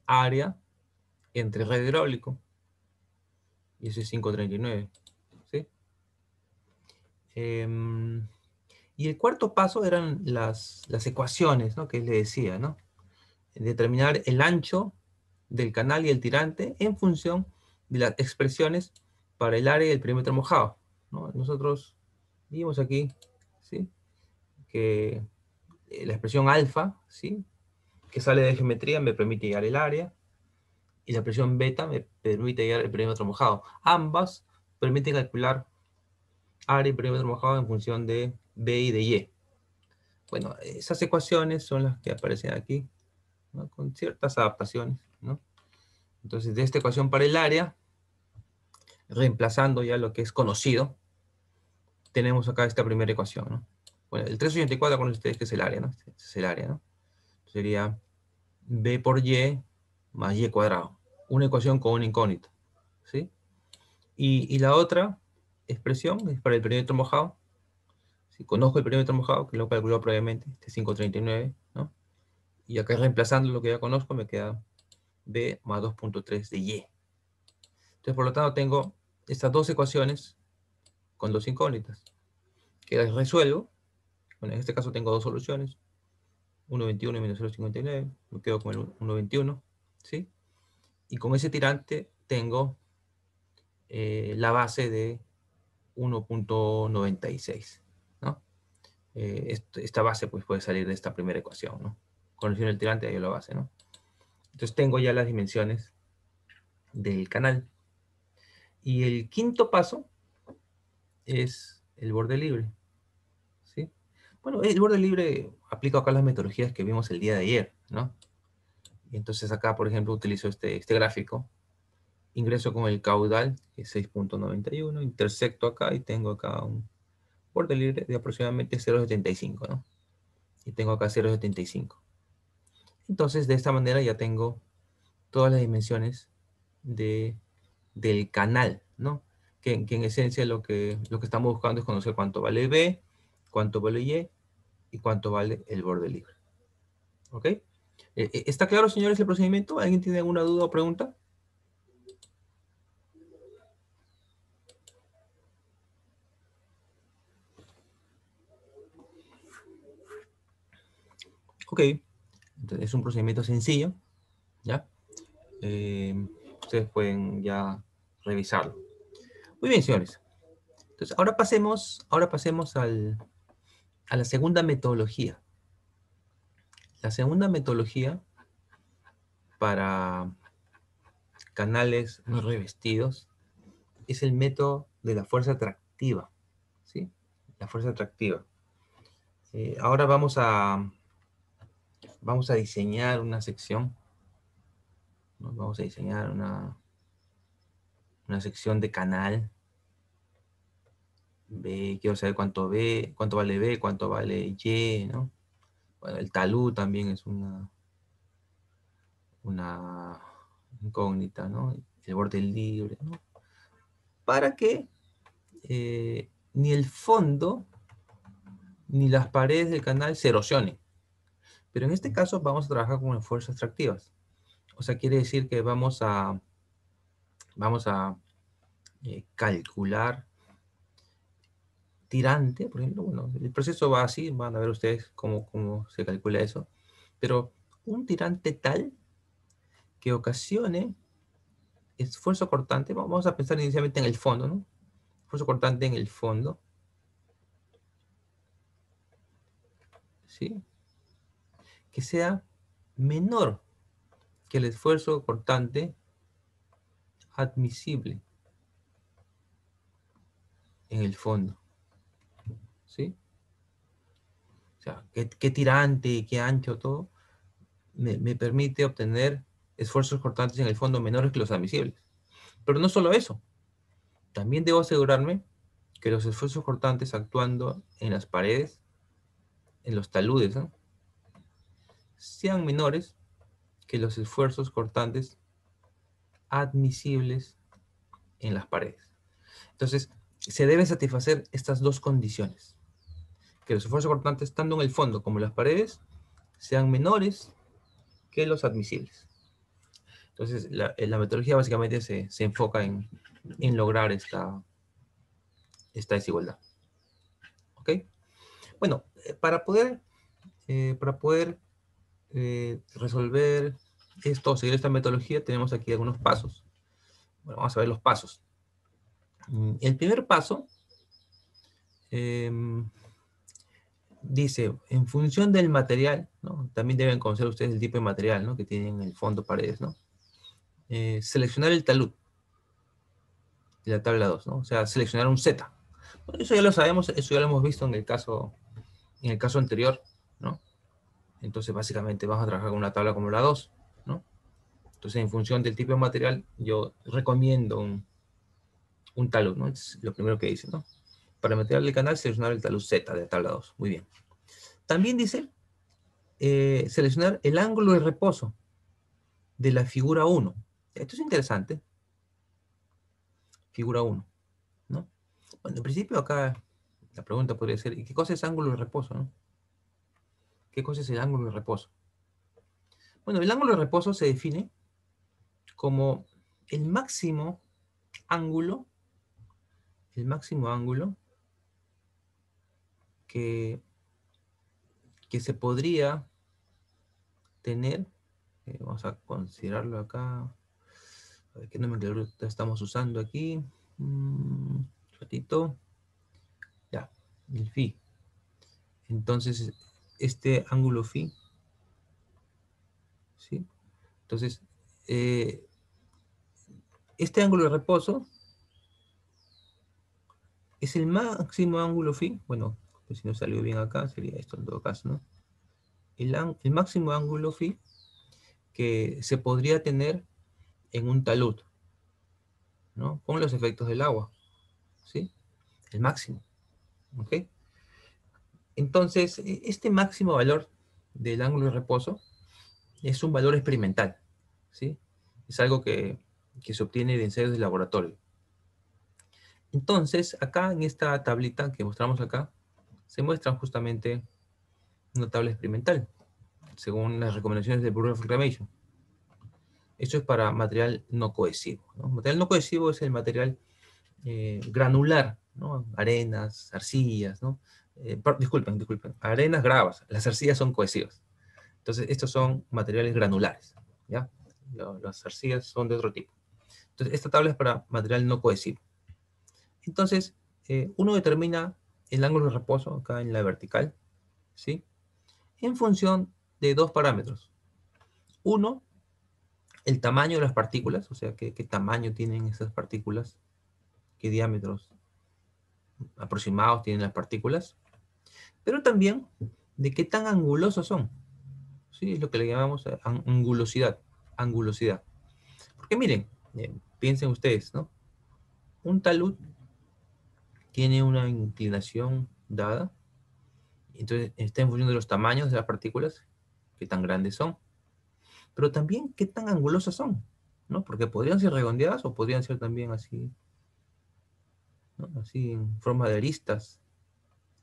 área entre radio hidráulico. Y ese es 539, ¿sí? Y el cuarto paso eran las ecuaciones, ¿no? Que le decía, ¿no? Determinar el ancho del canal y el tirante en función de las expresiones para el área y el perímetro mojado, ¿no? Nosotros vimos aquí, ¿sí? Que la expresión alfa, ¿sí? Que sale de geometría me permite llegar el área, y la expresión beta me permite llegar el perímetro mojado. Ambas permiten calcular área y perímetro mojado en función de B y de Y. Bueno, esas ecuaciones son las que aparecen aquí, ¿no? Con ciertas adaptaciones, ¿no? Entonces, de esta ecuación para el área, reemplazando ya lo que es conocido, tenemos acá esta primera ecuación, ¿no? Bueno, el 384 con ustedes que es el área, ¿no? Este es el área, ¿no? Sería B por Y más Y cuadrado. Una ecuación con un incógnito, ¿sí? Y la otra expresión es para el perímetro mojado. Si conozco el perímetro mojado, que lo he calculado previamente, este es 539, ¿no? Y acá reemplazando lo que ya conozco, me queda B más 2.3 de Y. Entonces, por lo tanto, tengo estas dos ecuaciones con dos incógnitas, que las resuelvo. Bueno, en este caso tengo dos soluciones, 1.21 y menos 0.59, me quedo con el 1.21, ¿sí? Y con ese tirante tengo la base de 1.96, ¿no? Esta base pues puede salir de esta primera ecuación, ¿no? Conociendo el tirante, ahí la base, ¿no? Entonces tengo ya las dimensiones del canal. Y el quinto paso es el borde libre, ¿sí? Bueno, el borde libre aplica acá las metodologías que vimos el día de ayer, ¿no? Y entonces acá, por ejemplo, utilizo este gráfico. Ingreso con el caudal, que es 6.91, intersecto acá y tengo acá un borde libre de aproximadamente 0.75, ¿no? Y tengo acá 0.75. Entonces, de esta manera ya tengo todas las dimensiones del canal, ¿no? Que en esencia lo que estamos buscando es conocer cuánto vale B, cuánto vale y cuánto vale el borde libre. ¿Ok? ¿Está claro, señores, el procedimiento? ¿Alguien tiene alguna duda o pregunta? Ok. Entonces, es un procedimiento sencillo, ¿ya? Ustedes pueden ya revisarlo. Muy bien, señores. Entonces, ahora pasemos a la segunda metodología. La segunda metodología para canales no revestidos es el método de la fuerza atractiva, ¿sí? La fuerza atractiva. Ahora vamos a diseñar una sección, ¿no? Vamos a diseñar una sección de canal B. Quiero saber cuánto vale B, cuánto vale Y, ¿no? Bueno, el talud también es una incógnita, ¿no? El borde libre, ¿no? Para que ni el fondo ni las paredes del canal se erosionen. Pero en este caso vamos a trabajar con fuerzas tractivas. O sea, quiere decir que vamos a calcular tirante, por ejemplo. Bueno, el proceso va así, van a ver ustedes cómo se calcula eso. Pero un tirante tal que ocasione esfuerzo cortante, vamos a pensar inicialmente en el fondo, ¿no? Esfuerzo cortante en el fondo, ¿sí? Que sea menor que el esfuerzo cortante admisible en el fondo, ¿sí? O sea, qué tirante, qué ancho, todo, me permite obtener esfuerzos cortantes en el fondo menores que los admisibles. Pero no solo eso, también debo asegurarme que los esfuerzos cortantes actuando en las paredes, en los taludes, ¿no? Sean menores que los esfuerzos cortantes admisibles en las paredes. Entonces, se deben satisfacer estas dos condiciones. Que los esfuerzos cortantes, tanto en el fondo como en las paredes, sean menores que los admisibles. Entonces, la metodología básicamente se enfoca en lograr esta desigualdad. ¿Ok? Bueno, para poder resolver esto, seguir esta metodología, tenemos aquí algunos pasos. Bueno, vamos a ver los pasos. El primer paso dice, en función del material, ¿no? También deben conocer ustedes el tipo de material, ¿no? Que tienen en el fondo paredes, ¿no? Seleccionar el talud de la tabla 2, ¿no? O sea, seleccionar un Z. Bueno, eso ya lo sabemos, eso ya lo hemos visto en el caso anterior, ¿no? Entonces, básicamente, vamos a trabajar con una tabla como la 2, ¿no? Entonces, en función del tipo de material, yo recomiendo un talud, ¿no? Es lo primero que dice, ¿no? Para el material del canal, seleccionar el talud Z de la tabla 2. Muy bien. También dice seleccionar el ángulo de reposo de la figura 1. Esto es interesante. Figura 1, ¿no? Bueno, en principio acá la pregunta podría ser, ¿y qué cosa es ángulo de reposo, no? ¿Qué cosa es el ángulo de reposo? Bueno, el ángulo de reposo se define como el máximo ángulo, que, que se podría tener, vamos a considerarlo acá, a ver qué nomenclatura estamos usando aquí, un ratito, ya, el phi. Entonces, este ángulo phi, ¿sí? Entonces, este ángulo de reposo es el máximo ángulo phi. Bueno, pues si no salió bien acá, sería esto en todo caso, ¿no? El máximo ángulo phi que se podría tener en un talud, ¿no? Con los efectos del agua, ¿sí? El máximo, ¿ok? Entonces, este máximo valor del ángulo de reposo es un valor experimental, ¿sí? Es algo que se obtiene de ensayos de laboratorio. Entonces, acá en esta tablita que mostramos acá, se muestra justamente una tabla experimental, según las recomendaciones del Bureau of Reclamation. Esto es para material no cohesivo, ¿no? Material no cohesivo es el material granular, ¿no? Arenas, arcillas, ¿no? Disculpen, arenas, gravas, las arcillas son cohesivas. Entonces, estos son materiales granulares, ¿ya? Las arcillas son de otro tipo. Entonces, esta tabla es para material no cohesivo. Entonces, uno determina el ángulo de reposo acá en la vertical, ¿sí? En función de dos parámetros. Uno, el tamaño de las partículas, o sea, qué tamaño tienen esas partículas, qué diámetros aproximados tienen las partículas, pero también de qué tan angulosos son, ¿sí? Es lo que le llamamos angulosidad, angulosidad. Porque miren, piensen ustedes, ¿no? Un talud tiene una inclinación dada, entonces está en función de los tamaños de las partículas, qué tan grandes son, pero también qué tan angulosas son, ¿no? Porque podrían ser redondeadas o podrían ser también así, ¿no? Así en forma de aristas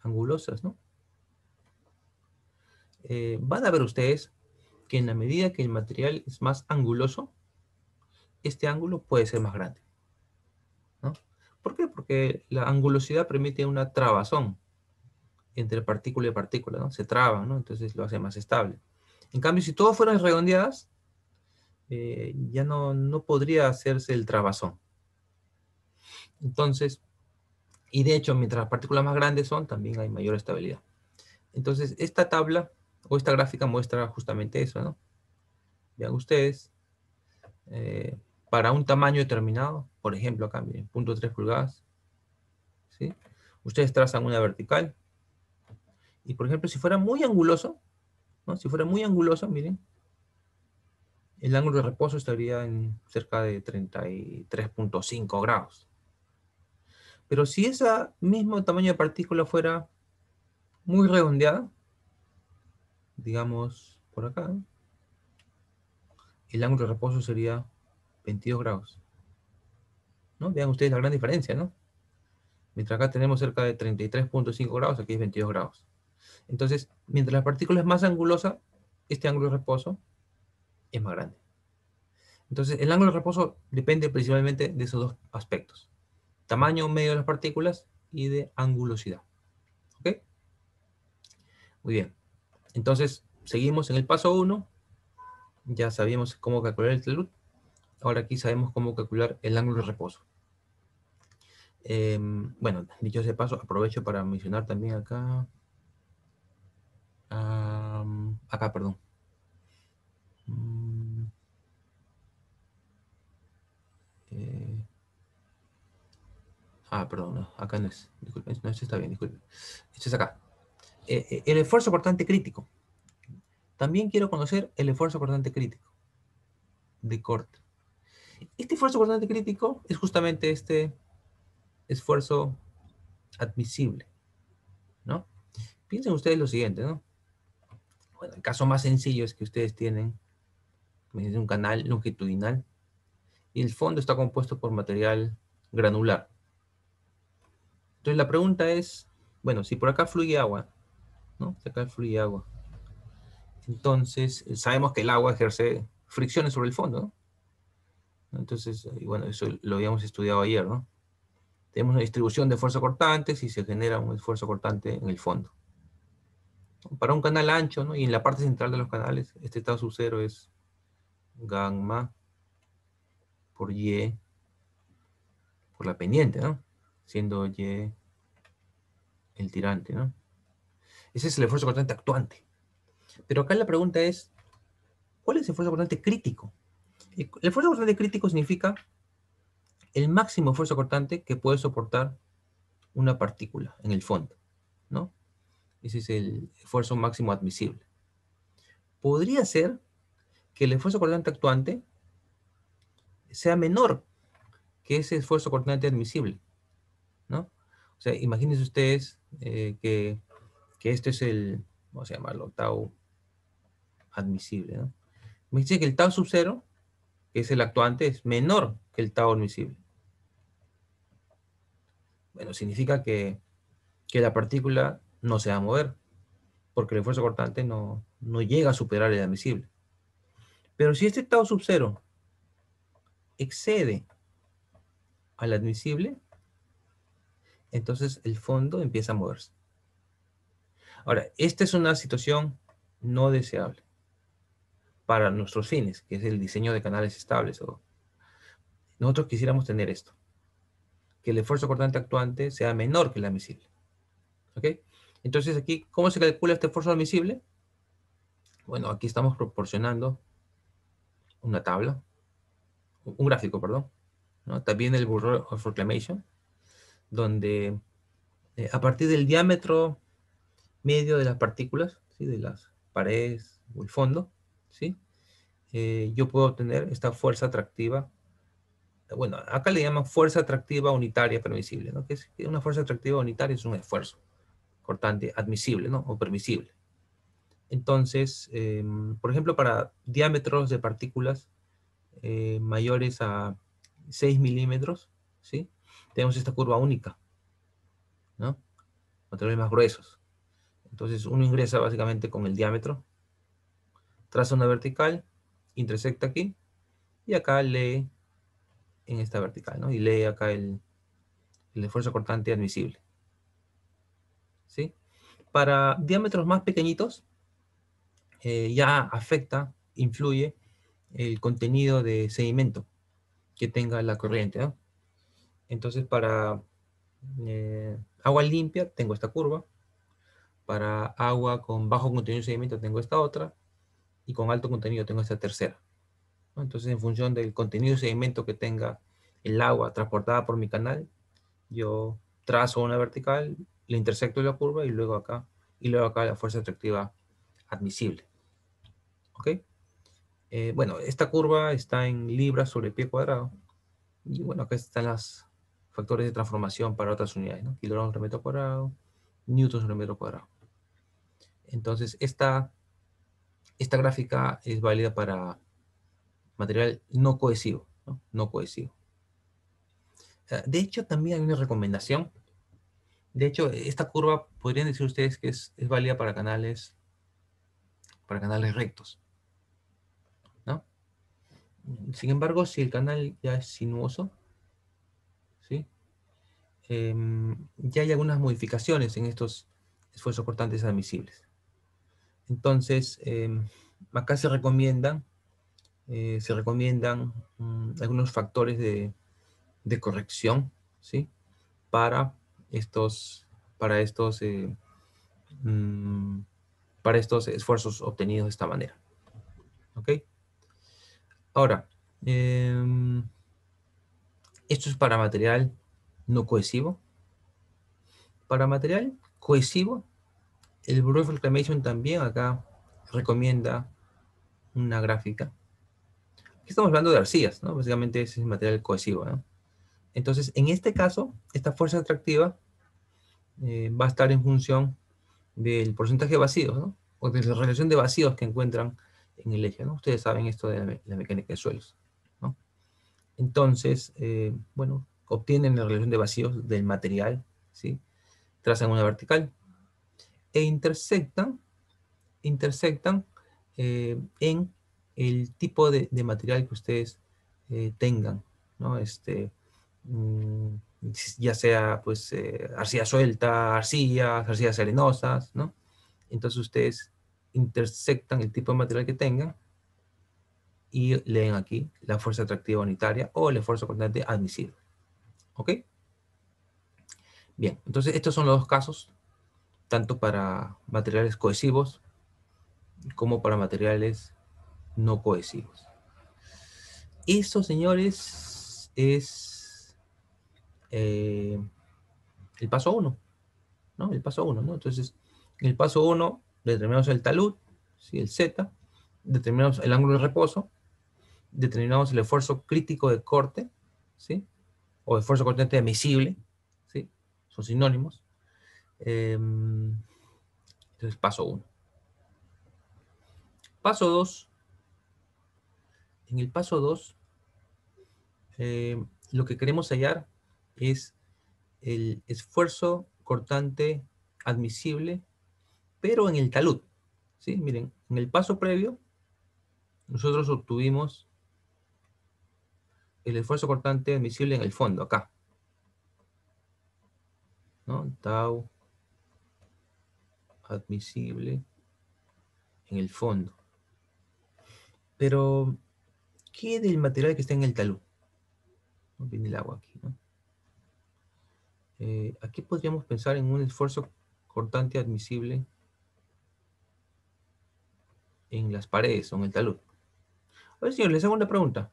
angulosas, ¿no? Van a ver ustedes que en la medida que el material es más anguloso, este ángulo puede ser más grande, ¿no? ¿Por qué? Porque la angulosidad permite una trabazón entre partícula y partícula, ¿no? Se traban, ¿no? Entonces lo hace más estable. En cambio, si todas fueran redondeadas, ya no podría hacerse el trabazón. Entonces, y de hecho, mientras las partículas más grandes son, también hay mayor estabilidad. Entonces, esta tabla o esta gráfica muestra justamente eso, ¿no? Vean ustedes, para un tamaño determinado, por ejemplo, acá, miren, 0.3 pulgadas, ¿sí? Ustedes trazan una vertical, y por ejemplo, si fuera muy anguloso, ¿no? Si fuera muy anguloso, miren, el ángulo de reposo estaría en cerca de 33.5 grados. Pero si ese mismo tamaño de partícula fuera muy redondeada, digamos por acá, ¿no? El ángulo de reposo sería 22 grados, ¿no? Vean ustedes la gran diferencia, ¿no? Mientras acá tenemos cerca de 33.5 grados, aquí es 22 grados. Entonces, mientras la partícula es más angulosa, este ángulo de reposo es más grande. Entonces, el ángulo de reposo depende principalmente de esos dos aspectos: tamaño medio de las partículas y de angulosidad. ¿Ok? Muy bien. Entonces, seguimos en el paso 1. Ya sabíamos cómo calcular el talud. Ahora aquí sabemos cómo calcular el ángulo de reposo. Bueno, dicho ese paso, aprovecho para mencionar también acá. Acá, perdón. Perdón, no, acá no es. Disculpen, no, este está bien, disculpen. Este es acá. El esfuerzo cortante crítico. También quiero conocer el esfuerzo cortante crítico de corte. Este esfuerzo cortante crítico es justamente este esfuerzo admisible, ¿no? Piensen ustedes lo siguiente, ¿no? Bueno, el caso más sencillo es que ustedes tienen un canal longitudinal y el fondo está compuesto por material granular. Entonces la pregunta es, bueno, si por acá fluye agua, ¿no? Si acá fluye agua, entonces sabemos que el agua ejerce fricciones sobre el fondo, ¿no? Entonces, bueno, eso lo habíamos estudiado ayer, ¿no? Tenemos una distribución de esfuerzo cortantes y se genera un esfuerzo cortante en el fondo. Para un canal ancho, ¿no? Y en la parte central de los canales, este estado sub cero es gamma por Y por la pendiente, ¿no? Siendo Y el tirante, ¿no? Ese es el esfuerzo cortante actuante. Pero acá la pregunta es, ¿Cuál es el esfuerzo cortante crítico? El esfuerzo cortante crítico significa el máximo esfuerzo cortante que puede soportar una partícula en el fondo, ¿no? Ese es el esfuerzo máximo admisible. Podría ser que el esfuerzo cortante actuante sea menor que ese esfuerzo cortante admisible, ¿no? O sea, imagínense ustedes que este es el, vamos a llamarlo, tau admisible, ¿no? Imagínense que el tau sub 0, que es el actuante, es menor que el tau admisible. Bueno, significa que la partícula no se va a mover, porque el esfuerzo cortante no llega a superar el admisible. Pero si este tau sub 0 excede al admisible, entonces el fondo empieza a moverse. Ahora, esta es una situación no deseable para nuestros fines, que es el diseño de canales estables. Nosotros quisiéramos tener esto, que el esfuerzo cortante actuante sea menor que el admisible. ¿Ok? Entonces aquí, ¿cómo se calcula este esfuerzo admisible? Bueno, aquí estamos proporcionando una tabla, un gráfico, perdón, ¿no? También el Bureau of Reclamation, donde a partir del diámetro medio de las partículas, ¿sí? De las paredes o el fondo, ¿sí? Yo puedo obtener esta fuerza atractiva. Bueno, acá le llaman fuerza atractiva unitaria permisible, ¿no? Que es una fuerza atractiva unitaria es un esfuerzo cortante admisible, ¿no? O permisible. Entonces, por ejemplo, para diámetros de partículas mayores a 6 milímetros, ¿sí? Tenemos esta curva única, ¿no? Materiales más gruesos. Entonces, uno ingresa básicamente con el diámetro, traza una vertical, intersecta aquí, y acá lee en esta vertical, ¿no? Y lee acá el esfuerzo cortante admisible, ¿sí? Para diámetros más pequeñitos, ya afecta, influye el contenido de sedimento que tenga la corriente, ¿no? Entonces, para agua limpia tengo esta curva, para agua con bajo contenido de sedimento tengo esta otra, y con alto contenido tengo esta tercera, ¿no? Entonces, en función del contenido de sedimento que tenga el agua transportada por mi canal, yo trazo una vertical, le intersecto la curva y luego acá la fuerza atractiva admisible. ¿Ok? Bueno, esta curva está en libras sobre pie cuadrado. Y bueno, acá están los factores de transformación para otras unidades, ¿no? Kilogramos por metro cuadrado, newtons por metro cuadrado. Entonces, esta gráfica es válida para material no cohesivo, ¿no? No cohesivo. De hecho, también hay una recomendación. De hecho, esta curva podrían decir ustedes que es válida para canales rectos, ¿no? Sin embargo, si el canal ya es sinuoso, ¿sí? Ya hay algunas modificaciones en estos esfuerzos cortantes admisibles. Entonces, acá se recomiendan algunos factores de corrección, ¿sí? Para estos, para estos, mm, para estos esfuerzos obtenidos de esta manera. ¿Ok? Ahora, esto es para material no cohesivo. Para material cohesivo, el Bureau of Reclamation también acá recomienda una gráfica. Aquí estamos hablando de arcillas, ¿no? Básicamente ese es material cohesivo, ¿no? Entonces, en este caso, esta fuerza atractiva va a estar en función del porcentaje de vacíos, ¿no? O de la relación de vacíos que encuentran en el eje, ¿no? Ustedes saben esto de la mecánica de suelos, ¿no? Entonces, bueno, obtienen la relación de vacíos del material, ¿sí? Trazan una vertical e intersectan en el tipo de material que ustedes tengan, ¿no? Mm, ya sea pues arcilla suelta, arcillas arenosas, ¿no? Entonces ustedes intersectan el tipo de material que tengan y leen aquí la fuerza atractiva unitaria o el esfuerzo cortante admisible. ¿Ok? Bien, entonces estos son los dos casos, tanto para materiales cohesivos como para materiales no cohesivos. Eso, señores, es el paso 1, ¿no? El paso 1, ¿no? Entonces, en el paso 1 determinamos el talud, ¿sí? El Z, determinamos el ángulo de reposo, determinamos el esfuerzo crítico de corte, ¿sí? O esfuerzo cortante admisible, ¿sí? Son sinónimos. Entonces, paso 1. Paso 2. En el paso 2, lo que queremos hallar es el esfuerzo cortante admisible, pero en el talud, ¿sí? Miren, en el paso previo, nosotros obtuvimos el esfuerzo cortante admisible en el fondo, acá, ¿no? Tau admisible en el fondo. Pero, ¿qué del material que está en el talud? ¿No? Viene el agua aquí, ¿no? Aquí podríamos pensar en un esfuerzo cortante admisible en las paredes o en el talud. A ver, señor, les hago una pregunta.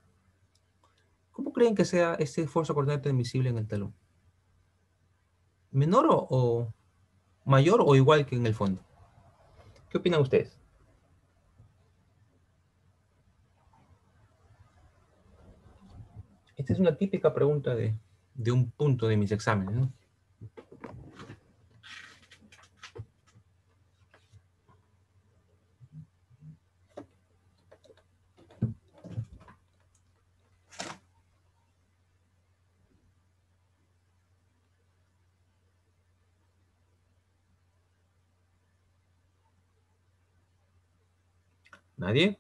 ¿Cómo creen que sea este esfuerzo cortante admisible en el talud? ¿Menor o mayor o igual que en el fondo? ¿Qué opinan ustedes? Esta es una típica pregunta de un punto de mis exámenes, ¿no? ¿Nadie?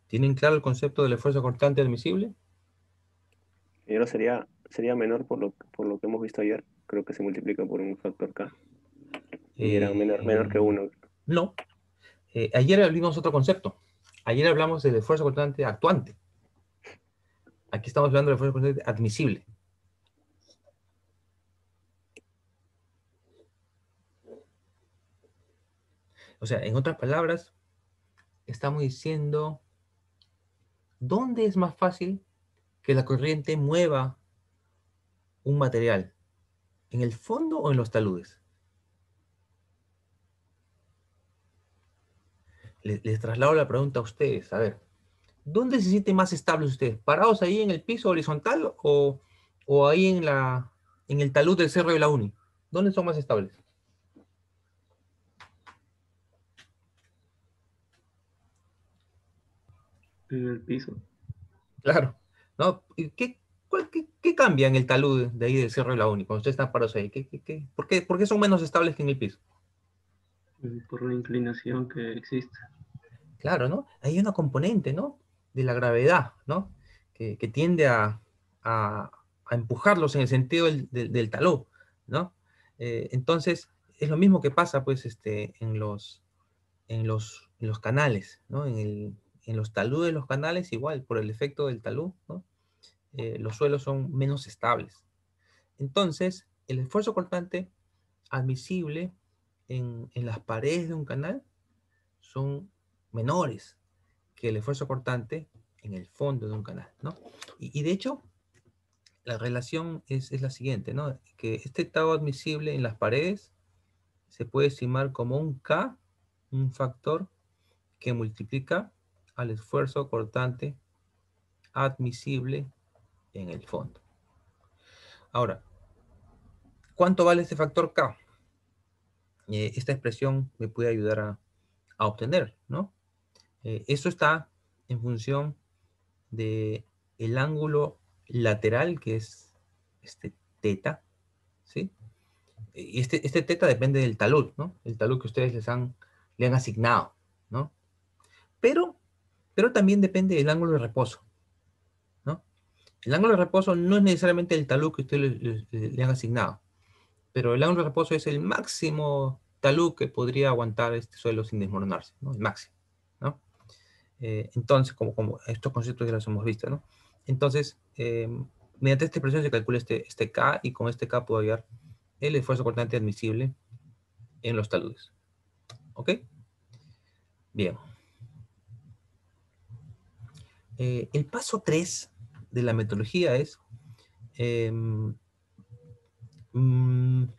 ¿Tienen claro el concepto del esfuerzo cortante admisible? Y ahora sería menor por lo que hemos visto ayer. Creo que se multiplica por un factor K. Y era menor que uno. No. Ayer vimos otro concepto. Ayer hablamos del esfuerzo cortante actuante. Aquí estamos hablando del esfuerzo cortante admisible. O sea, en otras palabras, estamos diciendo, ¿dónde es más fácil que la corriente mueva un material? ¿En el fondo o en los taludes? Les traslado la pregunta a ustedes. A ver, ¿dónde se sienten más estables ustedes? ¿Parados ahí en el piso horizontal o ahí en el talud del Cerro de la Uni? ¿Dónde son más estables? En el piso. Claro. ¿No? ¿Y qué cambia en el talud de ahí del Cerro de la Uni cuando ustedes están parados ahí? ¿Por qué son menos estables que en el piso? Por la inclinación que existe. Claro, ¿no? Hay una componente, ¿no? De la gravedad, ¿no? Que tiende a, a empujarlos en el sentido del talud, ¿no? Entonces, es lo mismo que pasa, pues, en los canales, ¿no? En los taludes de los canales, igual, por el efecto del talud, ¿no? Los suelos son menos estables. Entonces, el esfuerzo cortante admisible en las paredes de un canal son menores que el esfuerzo cortante en el fondo de un canal, ¿no? Y de hecho, la relación es la siguiente, ¿no? Que este tau admisible en las paredes se puede estimar como un K, un factor que multiplica al esfuerzo cortante admisible en el fondo. Ahora, ¿cuánto vale este factor K? Esta expresión me puede ayudar a obtener, ¿no? Eso está en función de el ángulo lateral, que es este teta, ¿sí? Y este teta depende del talud, ¿no? El talud que ustedes le han asignado, ¿no? Pero, pero también depende del ángulo de reposo, ¿no? El ángulo de reposo no es necesariamente el talud que ustedes le han asignado, pero el ángulo de reposo es el máximo talud que podría aguantar este suelo sin desmoronarse, ¿no? El máximo, ¿no? Entonces, como estos conceptos ya los hemos visto, ¿no? Entonces, mediante esta expresión se calcula este K y con este K puedo hallar el esfuerzo cortante admisible en los taludes. ¿Ok? Bien. El paso 3 de la metodología es, miren,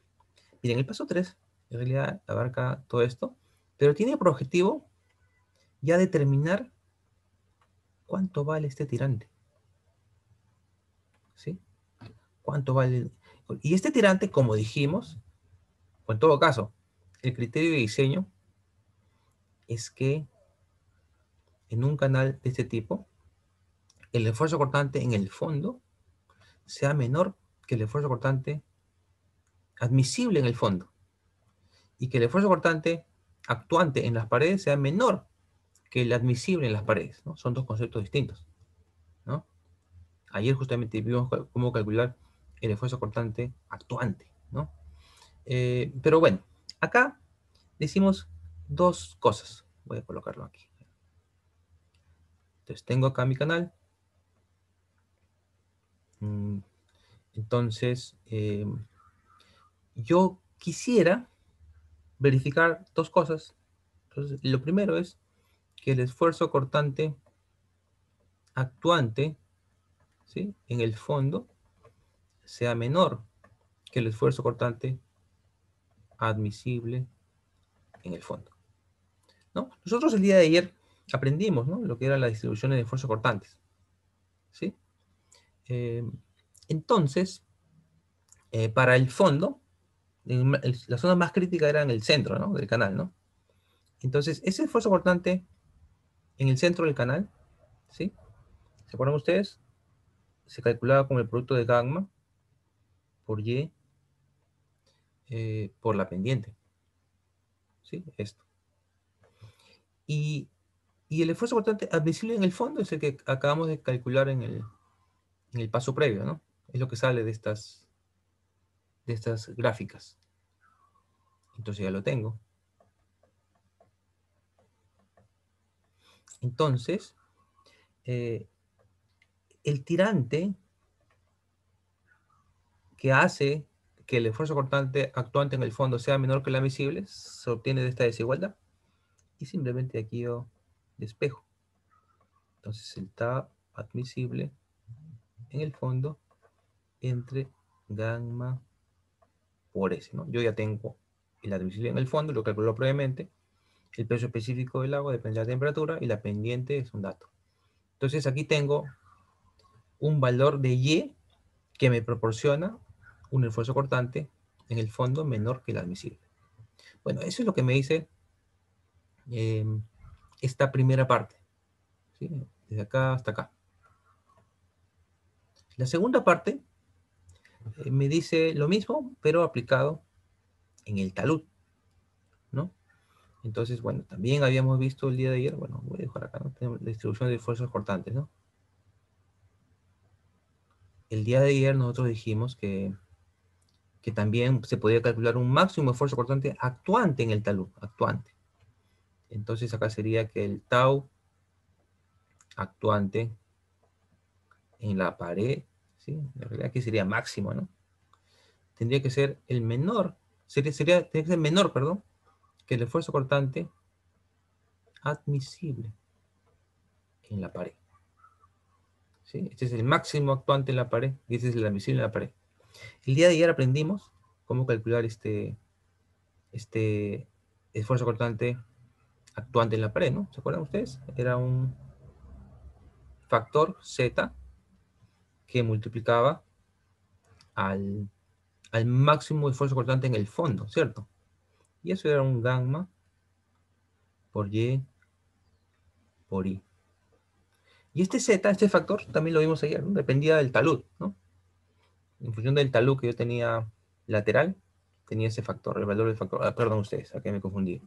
el paso 3 en realidad abarca todo esto, pero tiene por objetivo ya determinar cuánto vale este tirante. ¿Sí? ¿Cuánto vale? Y este tirante, como dijimos, o en todo caso, el criterio de diseño es que en un canal de este tipo, el esfuerzo cortante en el fondo sea menor que el esfuerzo cortante admisible en el fondo. Y que el esfuerzo cortante actuante en las paredes sea menor que el admisible en las paredes, ¿no? Son dos conceptos distintos, ¿no? Ayer justamente vimos cómo calcular el esfuerzo cortante actuante, ¿no? Pero bueno, acá decimos dos cosas. Voy a colocarlo aquí. Entonces tengo acá mi canal. Entonces, yo quisiera verificar dos cosas. Entonces, lo primero es que el esfuerzo cortante actuante, ¿sí?, en el fondo sea menor que el esfuerzo cortante admisible en el fondo, ¿no? Nosotros el día de ayer aprendimos, ¿no?, lo que eran las distribuciones de esfuerzos cortantes, ¿sí? Entonces, para el fondo, la zona más crítica era en el centro, ¿no?, del canal, ¿no? Entonces, ese esfuerzo cortante en el centro del canal, ¿sí?, ¿se acuerdan ustedes? Se calculaba como el producto de gamma por Y por la pendiente, ¿sí? Esto. Y el esfuerzo cortante admisible en el fondo es el que acabamos de calcular en el paso previo, ¿no? Es lo que sale de estas gráficas. Entonces ya lo tengo. Entonces, el tirante que hace que el esfuerzo cortante actuante en el fondo sea menor que el admisible se obtiene de esta desigualdad. Y simplemente aquí yo despejo. Entonces el tau admisible en el fondo entre gamma por S, ¿no? Yo ya tengo el admisible en el fondo, lo calculo previamente. El peso específico del agua depende de la temperatura y la pendiente es un dato. Entonces aquí tengo un valor de Y que me proporciona un esfuerzo cortante en el fondo menor que el admisible. Bueno, eso es lo que me dice esta primera parte, ¿sí?, desde acá hasta acá. La segunda parte me dice lo mismo, pero aplicado en el talud, ¿no? Entonces, bueno, también habíamos visto el día de ayer, bueno, voy a dejar acá, ¿no?, tenemos la distribución de esfuerzos cortantes, ¿no? El día de ayer nosotros dijimos que también se podía calcular un máximo esfuerzo cortante actuante en el talud, actuante. Entonces acá sería que el tau actuante en la pared, ¿sí?, en realidad aquí sería máximo, ¿no? Tendría que ser el menor, tendría que ser menor, perdón, que el esfuerzo cortante admisible en la pared, ¿sí? Este es el máximo actuante en la pared y este es el admisible en la pared. El día de ayer aprendimos cómo calcular este esfuerzo cortante actuante en la pared, ¿no? ¿Se acuerdan ustedes? Era un factor Z que multiplicaba al máximo esfuerzo cortante en el fondo, ¿cierto? Y eso era un gamma por Y por I. Y este Z, este factor, también lo vimos ayer, ¿no?, dependía del talud, ¿no? En función del talud que yo tenía lateral, tenía ese factor, el valor del factor. Ah, perdón ustedes, aquí me confundí.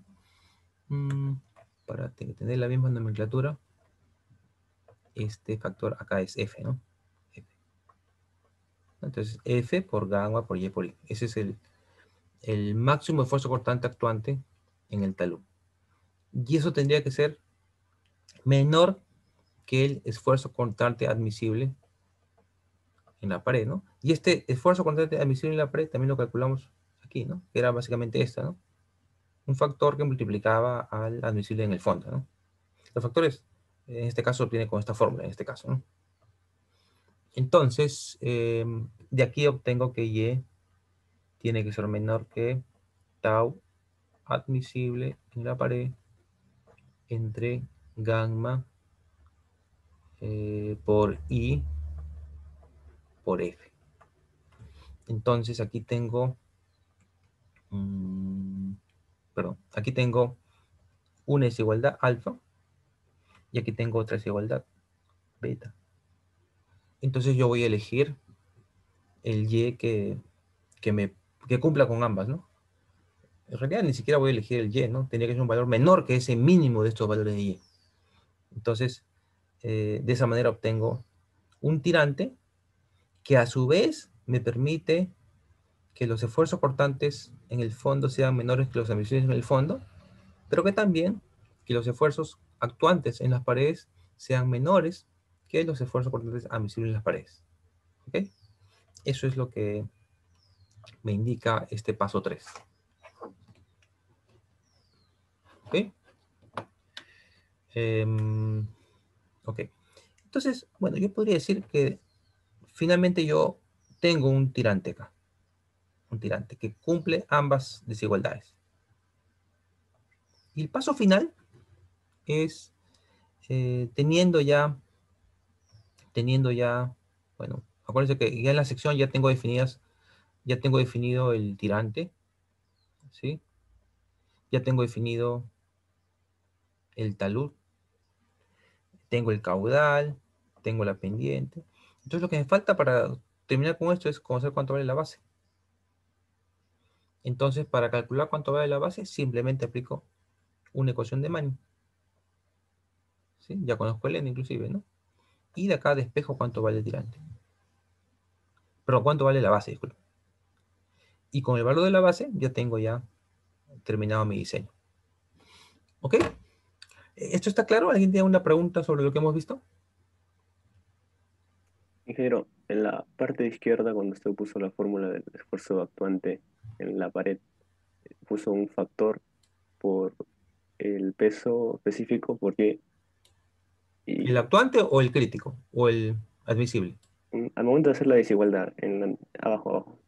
Para tener la misma nomenclatura, este factor acá es F, ¿no? F. Entonces, F por gamma por Y por I. Ese es el máximo esfuerzo cortante actuante en el talud. Y eso tendría que ser menor que el esfuerzo cortante admisible en la pared, ¿no? Y este esfuerzo cortante admisible en la pared también lo calculamos aquí, ¿no? Que era básicamente esta, ¿no? Un factor que multiplicaba al admisible en el fondo, ¿no? Los factores En este caso viene con esta fórmula, en este caso, ¿no? Entonces, de aquí obtengo que Y tiene que ser menor que tau admisible en la pared entre gamma por I por F. Entonces aquí tengo, perdón, aquí tengo una desigualdad alfa y aquí tengo otra desigualdad beta. Entonces yo voy a elegir el Y que cumpla con ambas, ¿no? En realidad ni siquiera voy a elegir el Y, ¿no? Tendría que ser un valor menor que ese mínimo de estos valores de Y. Entonces, de esa manera obtengo un tirante que a su vez me permite que los esfuerzos cortantes en el fondo sean menores que los admisibles en el fondo, pero que también que los esfuerzos actuantes en las paredes sean menores que los esfuerzos cortantes admisibles en las paredes. ¿Ok? Eso es lo que me indica este paso 3. ¿Ok? Ok. Entonces, bueno, yo podría decir que finalmente yo tengo un tirante acá. Un tirante que cumple ambas desigualdades. Y el paso final es teniendo ya, bueno, acuérdense que ya en la sección ya tengo definido el tirante, ¿sí? Ya tengo definido el talud, tengo el caudal, tengo la pendiente. Entonces lo que me falta para terminar con esto es conocer cuánto vale la base. Entonces, para calcular cuánto vale la base, simplemente aplico una ecuación de Manning. ¿Sí? Ya conozco el n inclusive, ¿no? Y de acá despejo cuánto vale el tirante. Pero cuánto vale la base, disculpe. Y con el valor de la base ya tengo ya terminado mi diseño. ¿Ok? ¿Esto está claro? ¿Alguien tiene una pregunta sobre lo que hemos visto? Ingeniero, en la parte izquierda, cuando usted puso la fórmula del esfuerzo actuante en la pared, puso un factor por el peso específico, porque ¿El y actuante o el crítico? ¿O el admisible? al momento de hacer la desigualdad, abajo,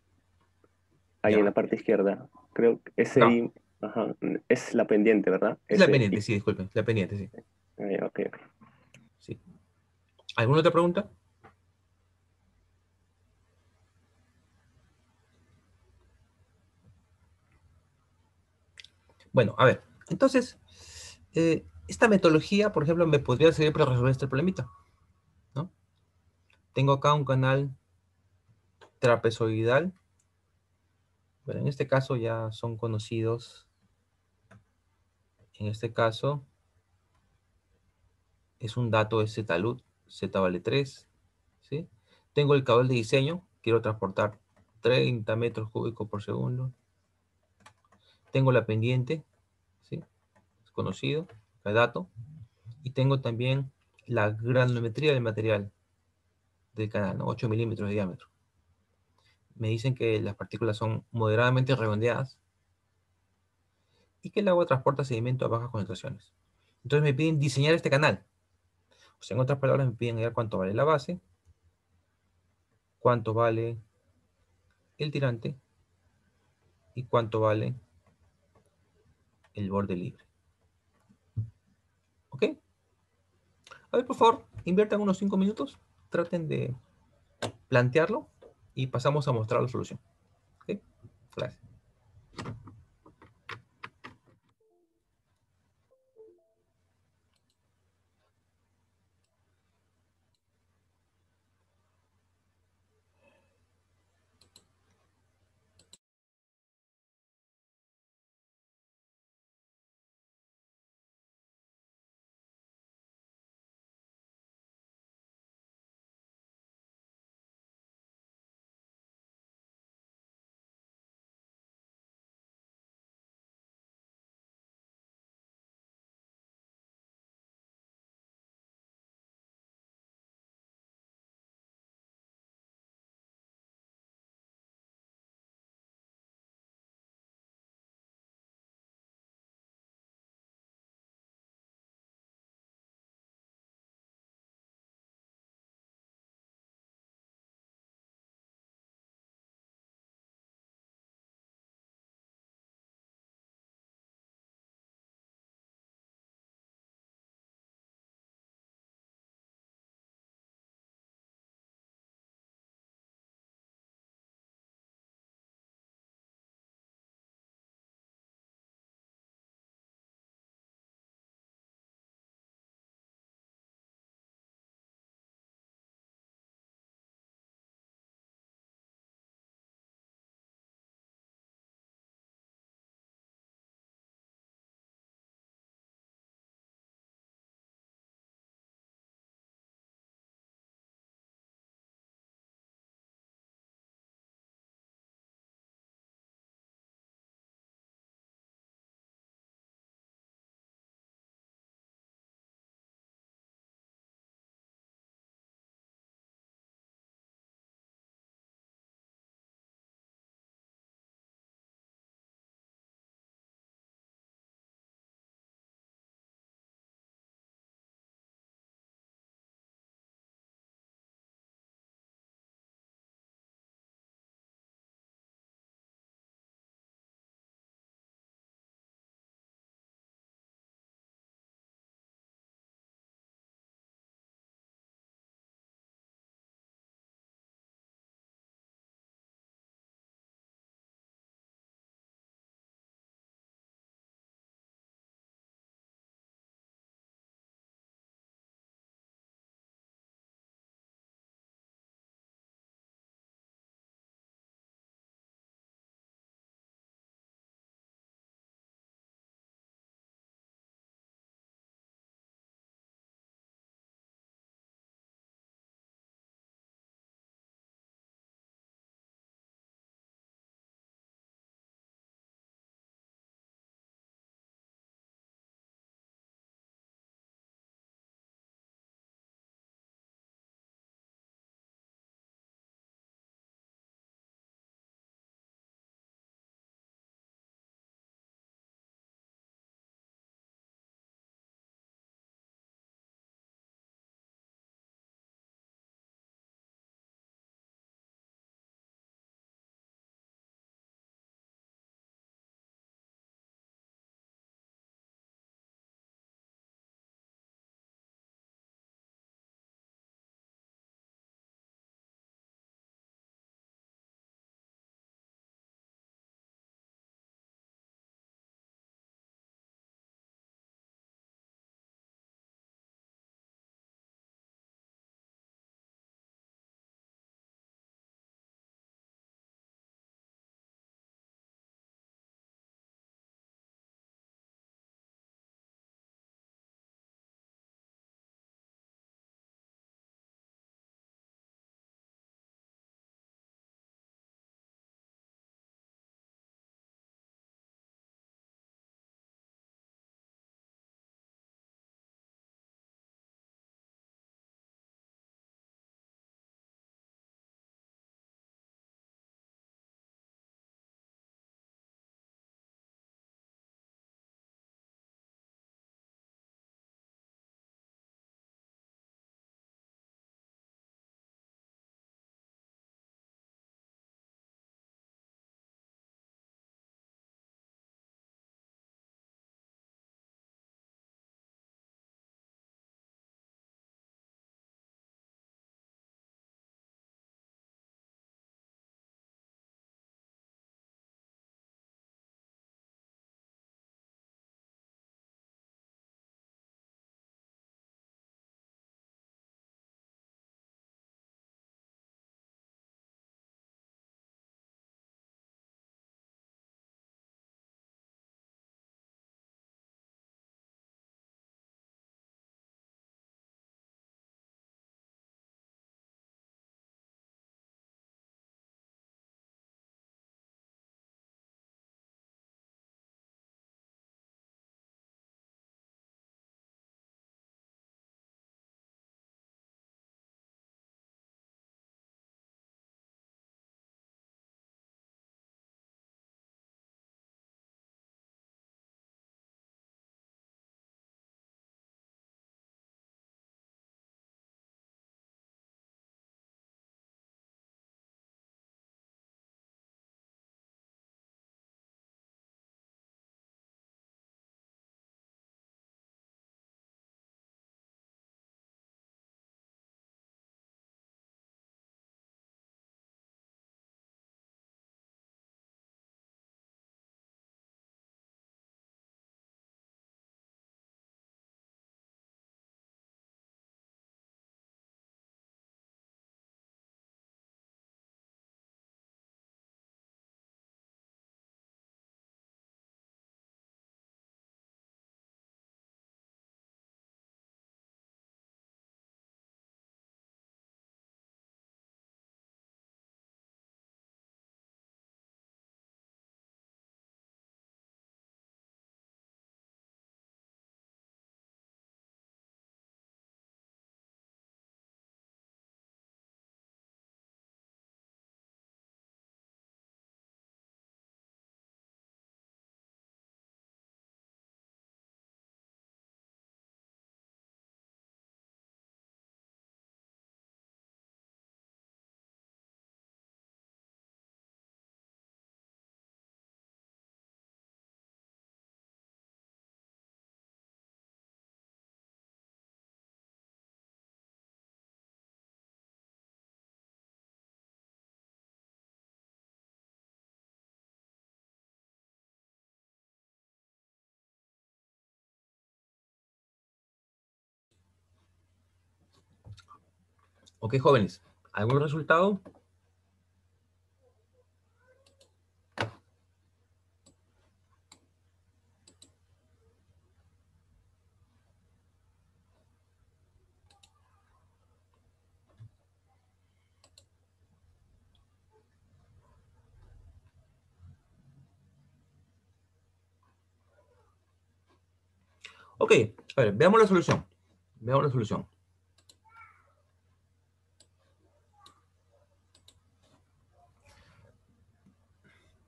ahí en Ya. la parte izquierda, creo que ese Acá. I, ajá, es la pendiente, ¿verdad? Es la Ese pendiente, I. sí, disculpen. La pendiente, sí. Ah, ok, ok. Sí. ¿Alguna otra pregunta? Bueno, a ver. Entonces, esta metodología, por ejemplo, me podría servir para resolver este problemita, ¿no? Tengo acá un canal trapezoidal. Bueno, en este caso ya son conocidos. En este caso es un dato S talud, Z vale 3, ¿sí? Tengo el caudal de diseño, quiero transportar 30 metros cúbicos por segundo. Tengo la pendiente, ¿sí? Es conocido, el dato. Y tengo también la granulometría del material del canal, ¿no? 8 milímetros de diámetro. Me dicen que las partículas son moderadamente redondeadas y que el agua transporta sedimento a bajas concentraciones. Entonces me piden diseñar este canal. O sea, en otras palabras, me piden ver cuánto vale la base, cuánto vale el tirante y cuánto vale el borde libre. ¿Ok? A ver, por favor, inviertan unos 5 minutos, traten de plantearlo y pasamos a mostrar la solución. ¿Ok? Gracias. Ok, jóvenes, ¿algún resultado? Ok, a ver, veamos la solución. Veamos la solución.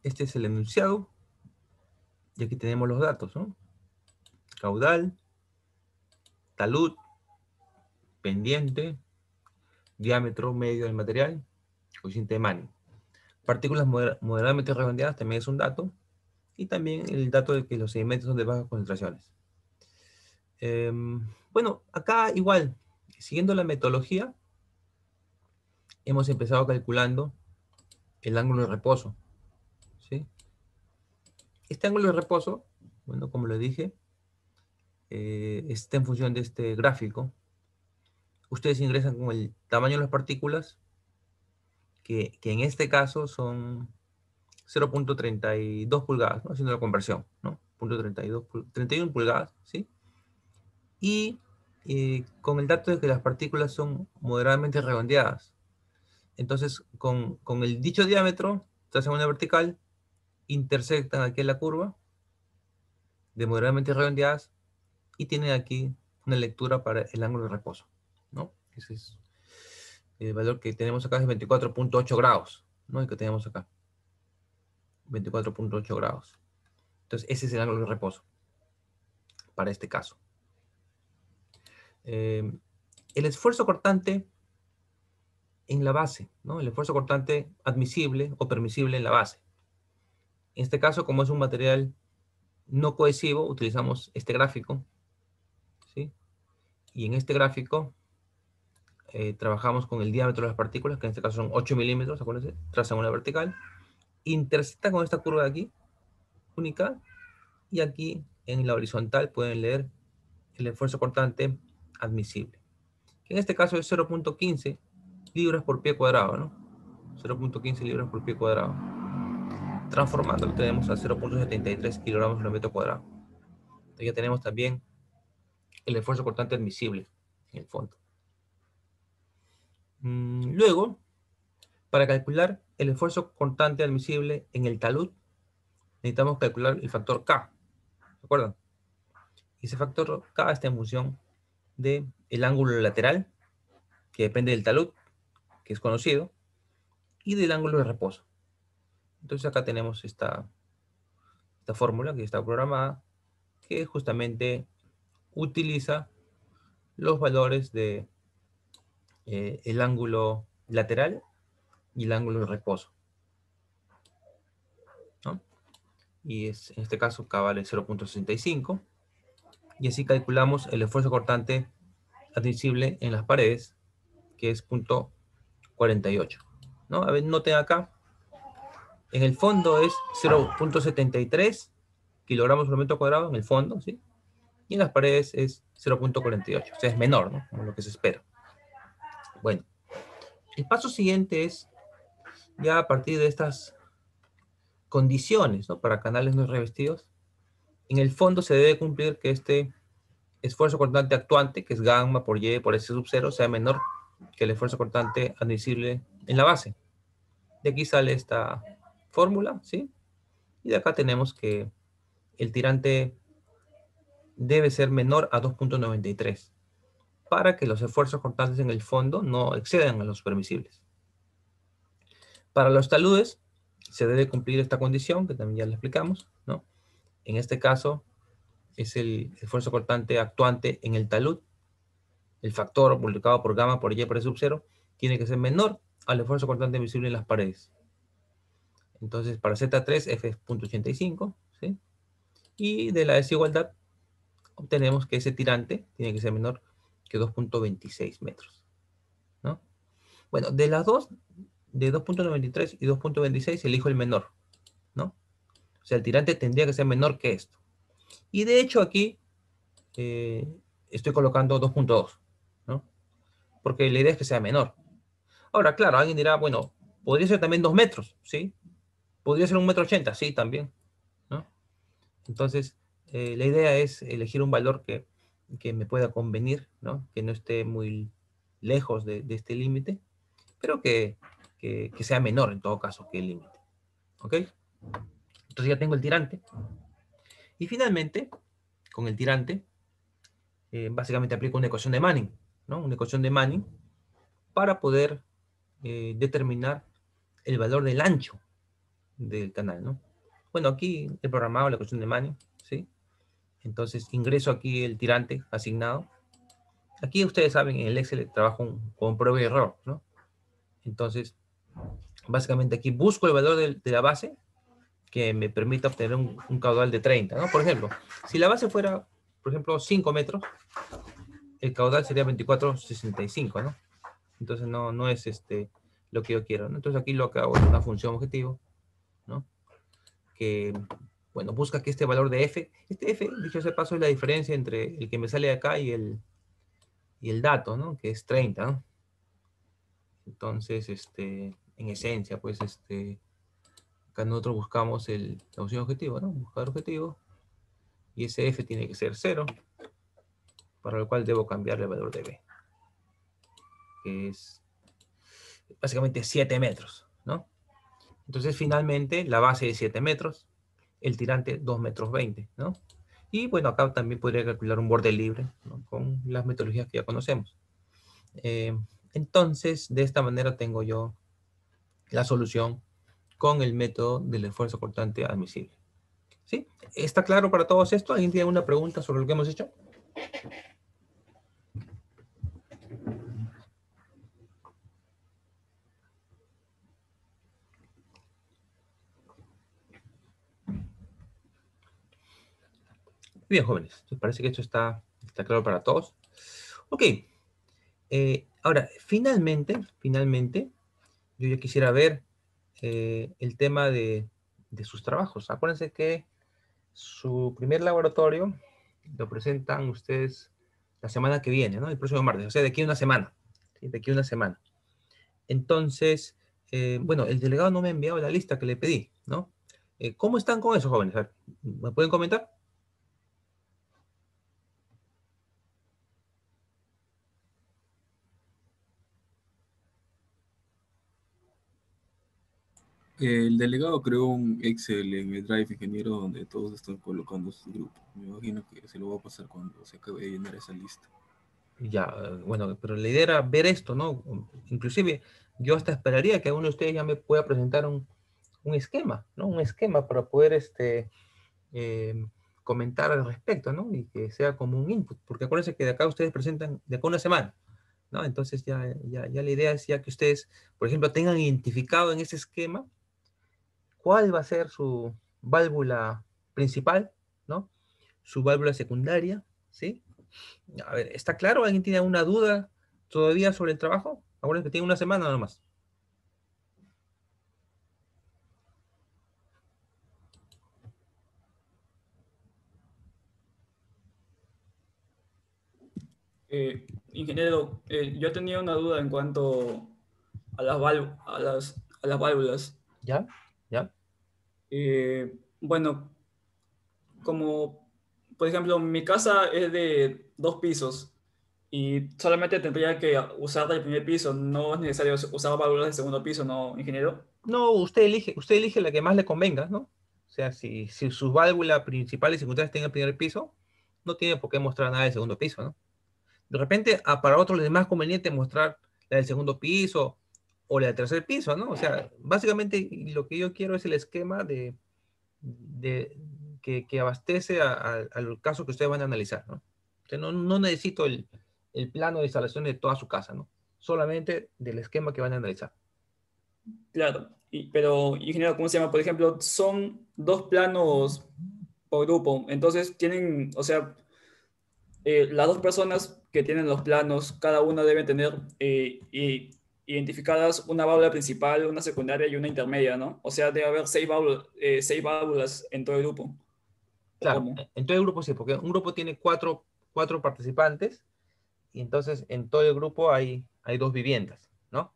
Este es el enunciado. Y aquí tenemos los datos, ¿no? Caudal, talud, pendiente, diámetro medio del material, coeficiente de Manning. Partículas moderadamente redondeadas también es un dato. Y también el dato de que los sedimentos son de bajas concentraciones. Bueno, acá igual, siguiendo la metodología, hemos empezado calculando el ángulo de reposo, ¿sí? Este ángulo de reposo, bueno, como lo dije, está en función de este gráfico. Ustedes ingresan con el tamaño de las partículas, que en este caso son 0.32 pulgadas, ¿no? Haciendo la conversión, ¿no? 31 pulgadas, ¿sí? Y con el dato de que las partículas son moderadamente redondeadas. Entonces, con el dicho diámetro, se hace una vertical, intersectan aquí en la curva de moderadamente redondeadas y tienen aquí una lectura para el ángulo de reposo, ¿no? Ese es el valor que tenemos acá, es 24.8 grados, ¿no? El que tenemos acá, 24.8 grados. Entonces, ese es el ángulo de reposo para este caso. El esfuerzo cortante en la base, ¿no? El esfuerzo cortante admisible o permisible en la base. En este caso, como es un material no cohesivo, utilizamos este gráfico, ¿sí? Y en este gráfico trabajamos con el diámetro de las partículas, que en este caso son 8 milímetros, acuérdense, trazan una vertical, intersecta con esta curva de aquí, única, y aquí en la horizontal pueden leer el esfuerzo cortante admisible, que en este caso es 0.15 libras por pie cuadrado, ¿no? 0.15 libras por pie cuadrado. Transformándolo tenemos a 0.73 kilogramos por metro cuadrado. Entonces ya tenemos también el esfuerzo cortante admisible en el fondo. Luego, para calcular el esfuerzo cortante admisible en el talud, necesitamos calcular el factor K. ¿Se acuerdan? Y ese factor K está en función del ángulo lateral, que depende del talud, que es conocido, y del ángulo de reposo. Entonces acá tenemos esta fórmula que está programada, que justamente utiliza los valores de el ángulo lateral y el ángulo de reposo, ¿no? Y es, en este caso K vale 0.65, y así calculamos el esfuerzo cortante admisible en las paredes, que es 0.48, ¿no? A ver, noten acá, en el fondo es 0.73 kilogramos por metro cuadrado en el fondo, ¿sí? Y en las paredes es 0.48, o sea, es menor, ¿no? Como lo que se espera. Bueno, el paso siguiente es, ya a partir de estas condiciones, ¿no? Para canales no revestidos, en el fondo se debe cumplir que este esfuerzo cortante actuante, que es gamma por Y por S sub 0, sea menor que el esfuerzo cortante admisible en la base. De aquí sale esta fórmula, ¿sí? Y de acá tenemos que el tirante debe ser menor a 2.93 para que los esfuerzos cortantes en el fondo no excedan a los permisibles. Para los taludes se debe cumplir esta condición, que también ya la explicamos, ¿no? En este caso es el esfuerzo cortante actuante en el talud. El factor multiplicado por gamma por Y por S sub 0 tiene que ser menor al esfuerzo cortante visible en las paredes. Entonces, para Z3, F es 0.85, ¿sí? Y de la desigualdad obtenemos que ese tirante tiene que ser menor que 2.26 metros, ¿no? Bueno, de las dos, de 2.93 y 2.26, elijo el menor, ¿no? O sea, el tirante tendría que ser menor que esto. Y de hecho aquí estoy colocando 2.2, ¿no? Porque la idea es que sea menor. Ahora, claro, alguien dirá, bueno, podría ser también 2 metros, ¿sí? Podría ser 1,80 m, sí, también, ¿no? Entonces, la idea es elegir un valor que me pueda convenir, ¿no? Que no esté muy lejos de este límite, pero que sea menor en todo caso que el límite, ¿ok? Entonces ya tengo el tirante. Y finalmente, con el tirante, básicamente aplico una ecuación de Manning, ¿no? Una ecuación de Manning para poder determinar el valor del ancho del canal, ¿no? Bueno, aquí he programado la ecuación de Manning, ¿sí? Entonces ingreso aquí el tirante asignado. Aquí ustedes saben, en el Excel trabajo con prueba y error, ¿no? Entonces, básicamente aquí busco el valor de la base que me permita obtener un caudal de 30, ¿no? Por ejemplo, si la base fuera, por ejemplo, 5 metros, el caudal sería 24,65, ¿no? Entonces no es lo que yo quiero, ¿no? Entonces aquí lo que hago es una función objetivo, ¿no? Que, bueno, busca que este valor de f, este f, dicho sea paso, es la diferencia entre el que me sale de acá y el dato, ¿no? Que es 30, ¿no? Entonces, en esencia, pues, acá nosotros buscamos la función objetivo, ¿no? Buscar objetivo, y ese f tiene que ser 0, para lo cual debo cambiar el valor de b, que es básicamente 7 metros, ¿no? Entonces, finalmente, la base es 7 metros, el tirante 2,20 m, ¿no? Y bueno, acá también podría calcular un borde libre, ¿no? Con las metodologías que ya conocemos. Entonces, de esta manera tengo yo la solución con el método del esfuerzo cortante admisible. ¿Sí? ¿Está claro para todos esto? ¿Alguien tiene alguna pregunta sobre lo que hemos hecho? Bien, jóvenes. Me parece que esto está claro para todos. Ok. Ahora, finalmente, yo ya quisiera ver el tema de sus trabajos. Acuérdense que su primer laboratorio lo presentan ustedes la semana que viene, ¿no? El próximo martes, o sea, de aquí a una semana. ¿Sí? De aquí a una semana. Entonces, bueno, el delegado no me ha enviado la lista que le pedí, ¿no? ¿Cómo están con eso, jóvenes? A ver, ¿me pueden comentar? El delegado creó un Excel en el Drive Ingeniero donde todos están colocando sus grupos. Me imagino que se lo va a pasar cuando se acabe de llenar esa lista. Ya, bueno, pero la idea era ver esto, ¿no? Inclusive, yo hasta esperaría que uno de ustedes ya me pueda presentar un esquema, ¿no? Un esquema para poder eh, comentar al respecto, ¿no? Y que sea como un input, porque acuérdense que de acá ustedes presentan de acá a una semana, ¿no? Entonces ya la idea es ya que ustedes, por ejemplo, tengan identificado en ese esquema cuál va a ser su válvula principal, ¿no? Su válvula secundaria, ¿sí? A ver, ¿está claro? ¿Alguien tiene alguna duda todavía sobre el trabajo? Ahora que tiene una semana nada más. Ingeniero, yo tenía una duda en cuanto a a las válvulas. ¿Ya? ¿Ya? Bueno, como por ejemplo, mi casa es de 2 pisos y solamente tendría que usar del primer piso, no es necesario usar válvulas del segundo piso, ¿no, ingeniero? No, usted elige la que más le convenga, ¿no? O sea, si su válvula principal y secundaria está en el primer piso, no tiene por qué mostrar nada del segundo piso, ¿no? De repente, para otros les es más conveniente mostrar la del segundo piso o la del tercer piso, ¿no? O sea, básicamente lo que yo quiero es el esquema de, que abastece al caso que ustedes van a analizar, ¿no? O sea, no necesito el plano de instalación de toda su casa, ¿no? Solamente del esquema que van a analizar. Claro, pero ingeniero, ¿cómo se llama? Por ejemplo, son 2 planos por grupo, entonces tienen, o sea, las 2 personas que tienen los planos, cada una debe tener identificadas una válvula principal, una secundaria y una intermedia, ¿no? O sea, debe haber 6 válvulas en todo el grupo. ¿O Claro, cómo? en todo el grupo sí, porque un grupo tiene cuatro participantes y entonces en todo el grupo hay dos viviendas, ¿no?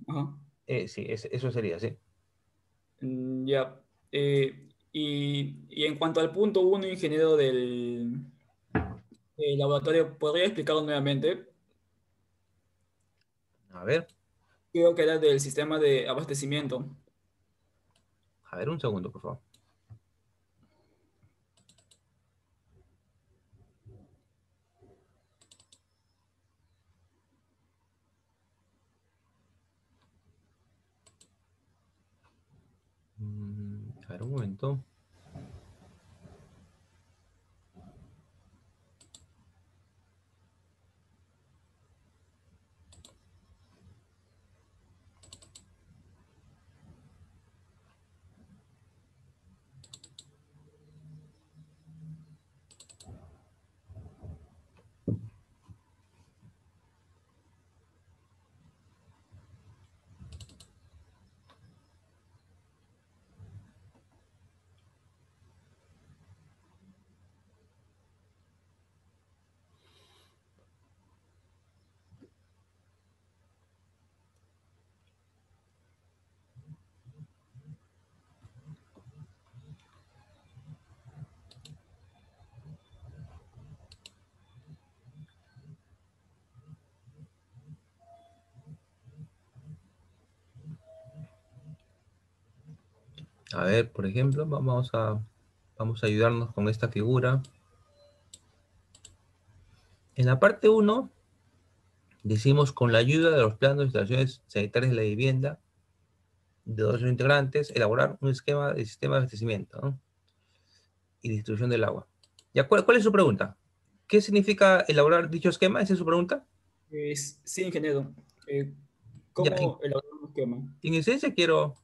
Ajá. Sí, eso sería, sí. Ya. Y en cuanto al punto uno, ingeniero del laboratorio, ¿podría explicarlo nuevamente? A ver, Creo que era del sistema de abastecimiento. un segundo, por favor. A ver, un momento. A ver, por ejemplo, vamos a ayudarnos con esta figura. En la parte 1, decimos con la ayuda de los planos de instalaciones sanitarias de la vivienda de dos integrantes, elaborar un esquema de sistema de abastecimiento, ¿no? Y distribución del agua. ¿Ya? ¿Cuál es su pregunta? ¿Qué significa elaborar dicho esquema? ¿Esa es su pregunta? Sí, ingeniero. Ya, ¿Cómo elaborar un esquema? en esencia quiero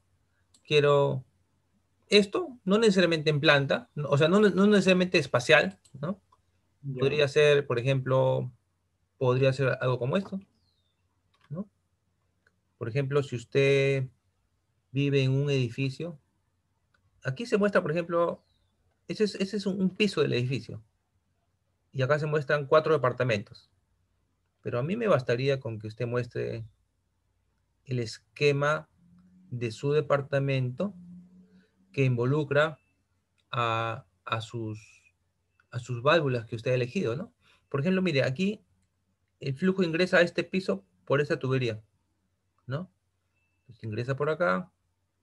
esto, no necesariamente en planta, o sea, no necesariamente espacial, ¿no? Ya. Podría ser, por ejemplo, podría ser algo como esto, ¿no? Por ejemplo, si usted vive en un edificio, aquí se muestra, por ejemplo, ese es un piso del edificio, y acá se muestran 4 departamentos, pero a mí me bastaría con que usted muestre el esquema de su departamento que involucra a sus válvulas que usted ha elegido, ¿no? Por ejemplo, mire, aquí el flujo ingresa a este piso por esta tubería, ¿no? Entonces ingresa por acá,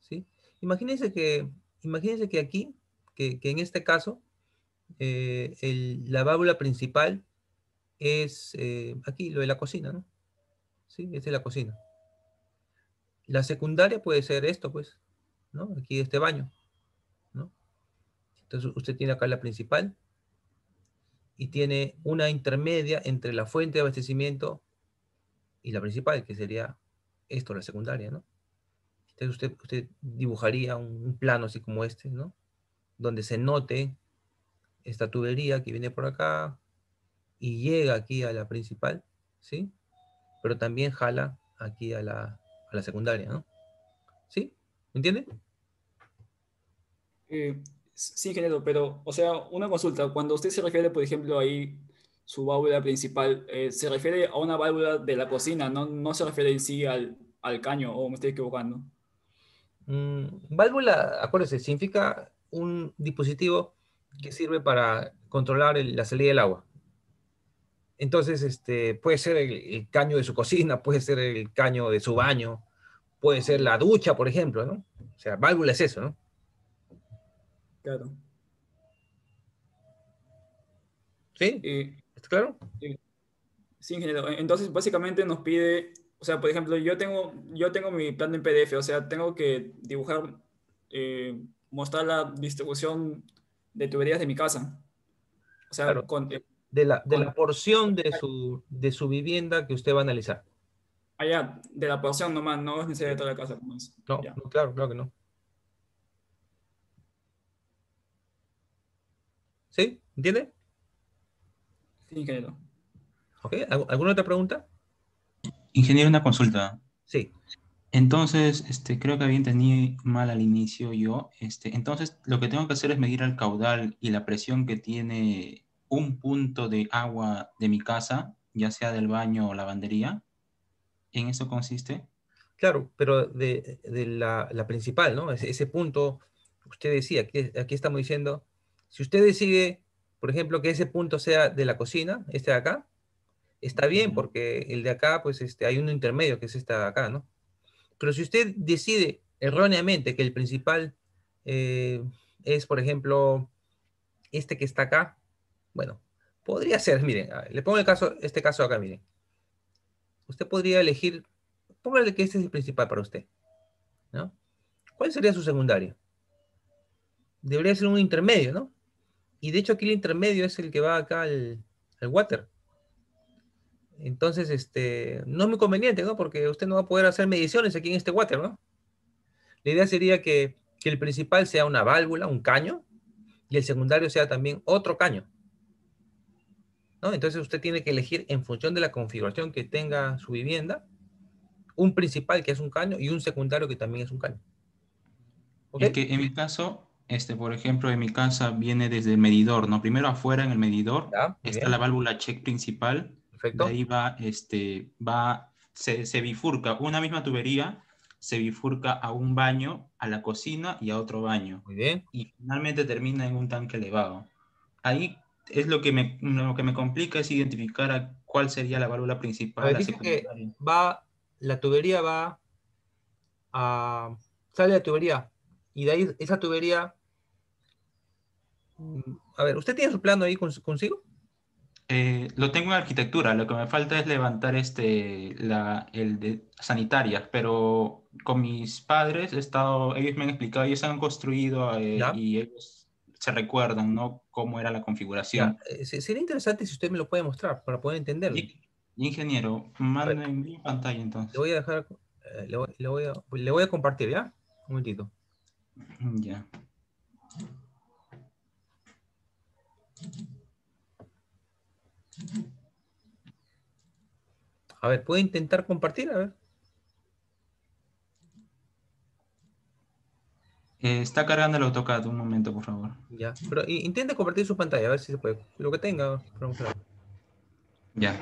¿sí? Imagínense que aquí, que en este caso, la válvula principal es aquí, lo de la cocina, ¿no? Sí, esta es la cocina. La secundaria puede ser esto, pues, ¿no? Aquí este baño, ¿no? Entonces usted tiene acá la principal y tiene una intermedia entre la fuente de abastecimiento y la principal, que sería esto, la secundaria, ¿no? Entonces usted dibujaría un plano así como este, ¿no? Donde se note esta tubería que viene por acá y llega aquí a la principal, ¿sí? Pero también jala aquí a la secundaria, ¿no? ¿Sí? ¿Me entiende? Eh, sí, ingeniero, pero, o sea, una consulta. Cuando usted se refiere, por ejemplo, ahí, su válvula principal, se refiere a una válvula de la cocina, no se refiere en sí al caño, o me estoy equivocando. Válvula, acuérdese, significa un dispositivo que sirve para controlar la salida del agua. Entonces, puede ser el caño de su cocina, puede ser el caño de su baño, puede ser la ducha, por ejemplo, ¿no? O sea, válvula es eso, ¿no? Claro. ¿Sí? Eh, ¿Está claro? eh, sí, ingeniero. Entonces, básicamente nos pide, o sea, por ejemplo, yo tengo mi plan en PDF, o sea, tengo que dibujar, mostrar la distribución de tuberías de mi casa. O sea, Claro. De la con porción de su vivienda que usted va a analizar. allá, de la porción nomás, no es necesario de toda la casa. Como es. No, Ya. no, claro que no. ¿Sí? ¿Entiende? Sí, ingeniero. ¿Ok? ¿Alguna otra pregunta? Ingeniero, una consulta. Sí. Entonces, creo que había entendido mal al inicio yo. Entonces, lo que tengo que hacer es medir el caudal y la presión que tiene un punto de agua de mi casa, ya sea del baño o lavandería. ¿En eso consiste? Claro, pero de la principal, ¿no? Ese punto, usted decía, aquí estamos diciendo, si usted decide, por ejemplo, que ese punto sea de la cocina, este de acá, está bien, Ya. porque el de acá, pues hay un intermedio que es esta de acá, ¿no? Pero si usted decide erróneamente que el principal es, por ejemplo, este que está acá, bueno, podría ser, miren, a ver, le pongo este caso acá, miren. Usted podría elegir, póngale que este es el principal para usted, ¿no? ¿Cuál sería su secundario? Debería ser un intermedio, ¿no? Y de hecho aquí el intermedio es el que va acá al water. Entonces, no es muy conveniente, ¿no? Porque usted no va a poder hacer mediciones aquí en este water, ¿no? La idea sería que el principal sea una válvula, un caño, y el secundario sea también otro caño, ¿no? Entonces usted tiene que elegir en función de la configuración que tenga su vivienda, un principal que es un caño y un secundario que también es un caño. ¿Ok? Es que en mi caso, por ejemplo, en mi casa viene desde el medidor, ¿no? Primero afuera en el medidor Ya, muy está bien, la válvula check principal, de perfecto. ahí se bifurca una misma tubería, se bifurca a un baño, a la cocina y a otro baño. Muy bien. Y finalmente termina en un tanque elevado. Ahí es lo que me complica es identificar cuál sería la válvula A principal, ver, la dice que secundaria. la tubería va sale de la tubería, y de ahí esa tubería, a ver, ¿usted tiene su plano ahí consigo? Lo tengo en arquitectura, lo que me falta es levantar el de sanitarias, pero con mis padres ellos me han explicado, ellos han construido Ya, y ellos se recuerdan, ¿no? Cómo era la ya. configuración. Sería interesante si usted me lo puede mostrar para poder entenderlo. Y, Ingeniero, A ver, manden mi pantalla le entonces. voy a dejar, le voy a compartir, ¿ya? Un momentito. Ya. A ver, ¿puede intentar compartir? A ver, Está cargando el AutoCAD, un momento, por favor. ya. Pero intente compartir su pantalla, a ver si se puede. Lo que tenga, para mostrar. Ya.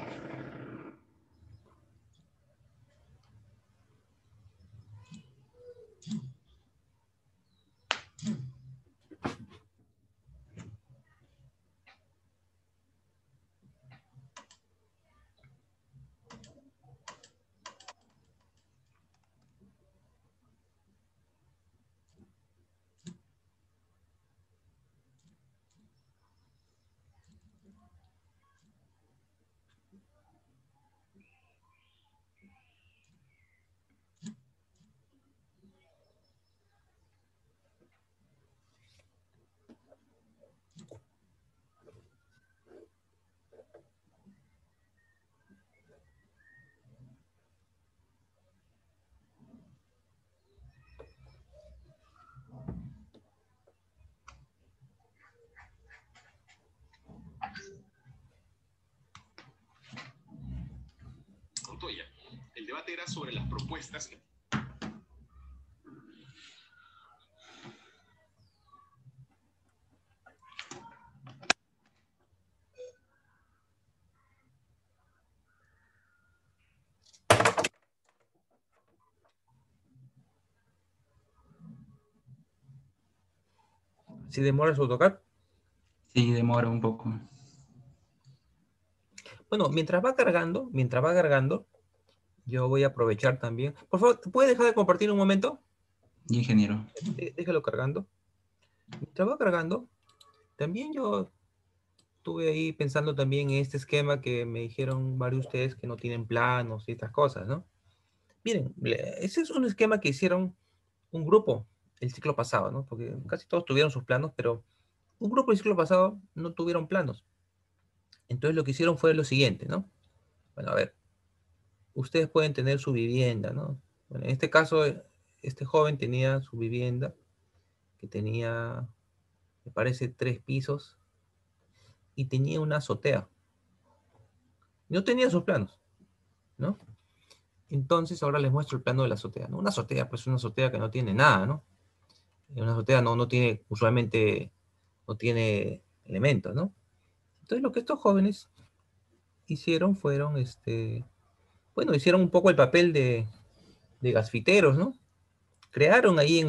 Montoya. El debate era sobre las propuestas. Si demora su AutoCAD. Sí, demora un poco. Bueno, mientras va cargando, yo voy a aprovechar también. Por favor, ¿puede dejar de compartir un momento? Ingeniero. Déjalo cargando. Mientras va cargando, también yo estuve ahí pensando también en este esquema que me dijeron varios de ustedes que no tienen planos y estas cosas, ¿no? Miren, ese es un esquema que hicieron un grupo el ciclo pasado, ¿no? Porque casi todos tuvieron sus planos, pero un grupo el ciclo pasado no tuvieron planos. Entonces lo que hicieron fue lo siguiente, ¿no? Bueno, a ver, ustedes pueden tener su vivienda, ¿no? Bueno, en este caso, este joven tenía su vivienda que tenía, me parece, 3 pisos y tenía una azotea. No tenía sus planos, ¿no? Entonces ahora les muestro el plano de la azotea, ¿no? Una azotea, pues una azotea que no tiene nada, ¿no? Una azotea no tiene, usualmente, no tiene elementos, ¿no? Entonces lo que estos jóvenes hicieron fueron, bueno, hicieron un poco el papel de gasfiteros, ¿no? Crearon ahí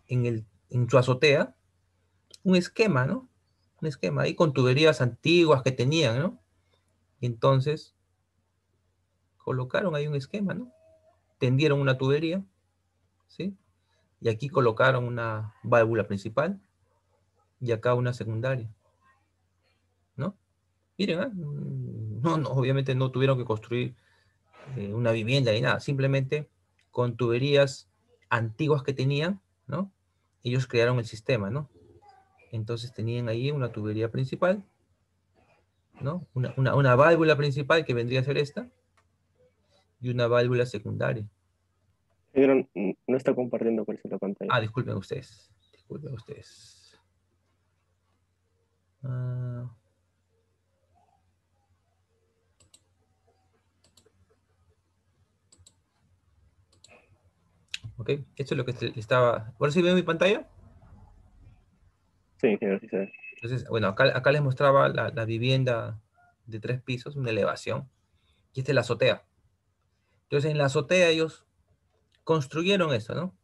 en su azotea un esquema, ¿no? Un esquema ahí con tuberías antiguas que tenían, ¿no? Y entonces colocaron ahí un esquema, ¿no? Tendieron una tubería, ¿sí? Y aquí colocaron una válvula principal y acá una secundaria, ¿no? Miren, ¿ah? No, no, obviamente no tuvieron que construir una vivienda ni nada, simplemente con tuberías antiguas que tenían, ¿no? Ellos crearon el sistema, ¿no? Entonces tenían ahí una tubería principal, ¿no? Una válvula principal que vendría a ser esta y una válvula secundaria. Ingeniero, no está compartiendo por eso la pantalla. Ah, disculpen ustedes. Disculpen ustedes. Ah, ok, esto es lo que estaba... ¿Ahora sí ven mi pantalla? Sí, ingeniero, sí se ve. Entonces, bueno, acá les mostraba la vivienda de 3 pisos, una elevación. Y esta es la azotea. Entonces, en la azotea ellos construyeron eso, ¿no?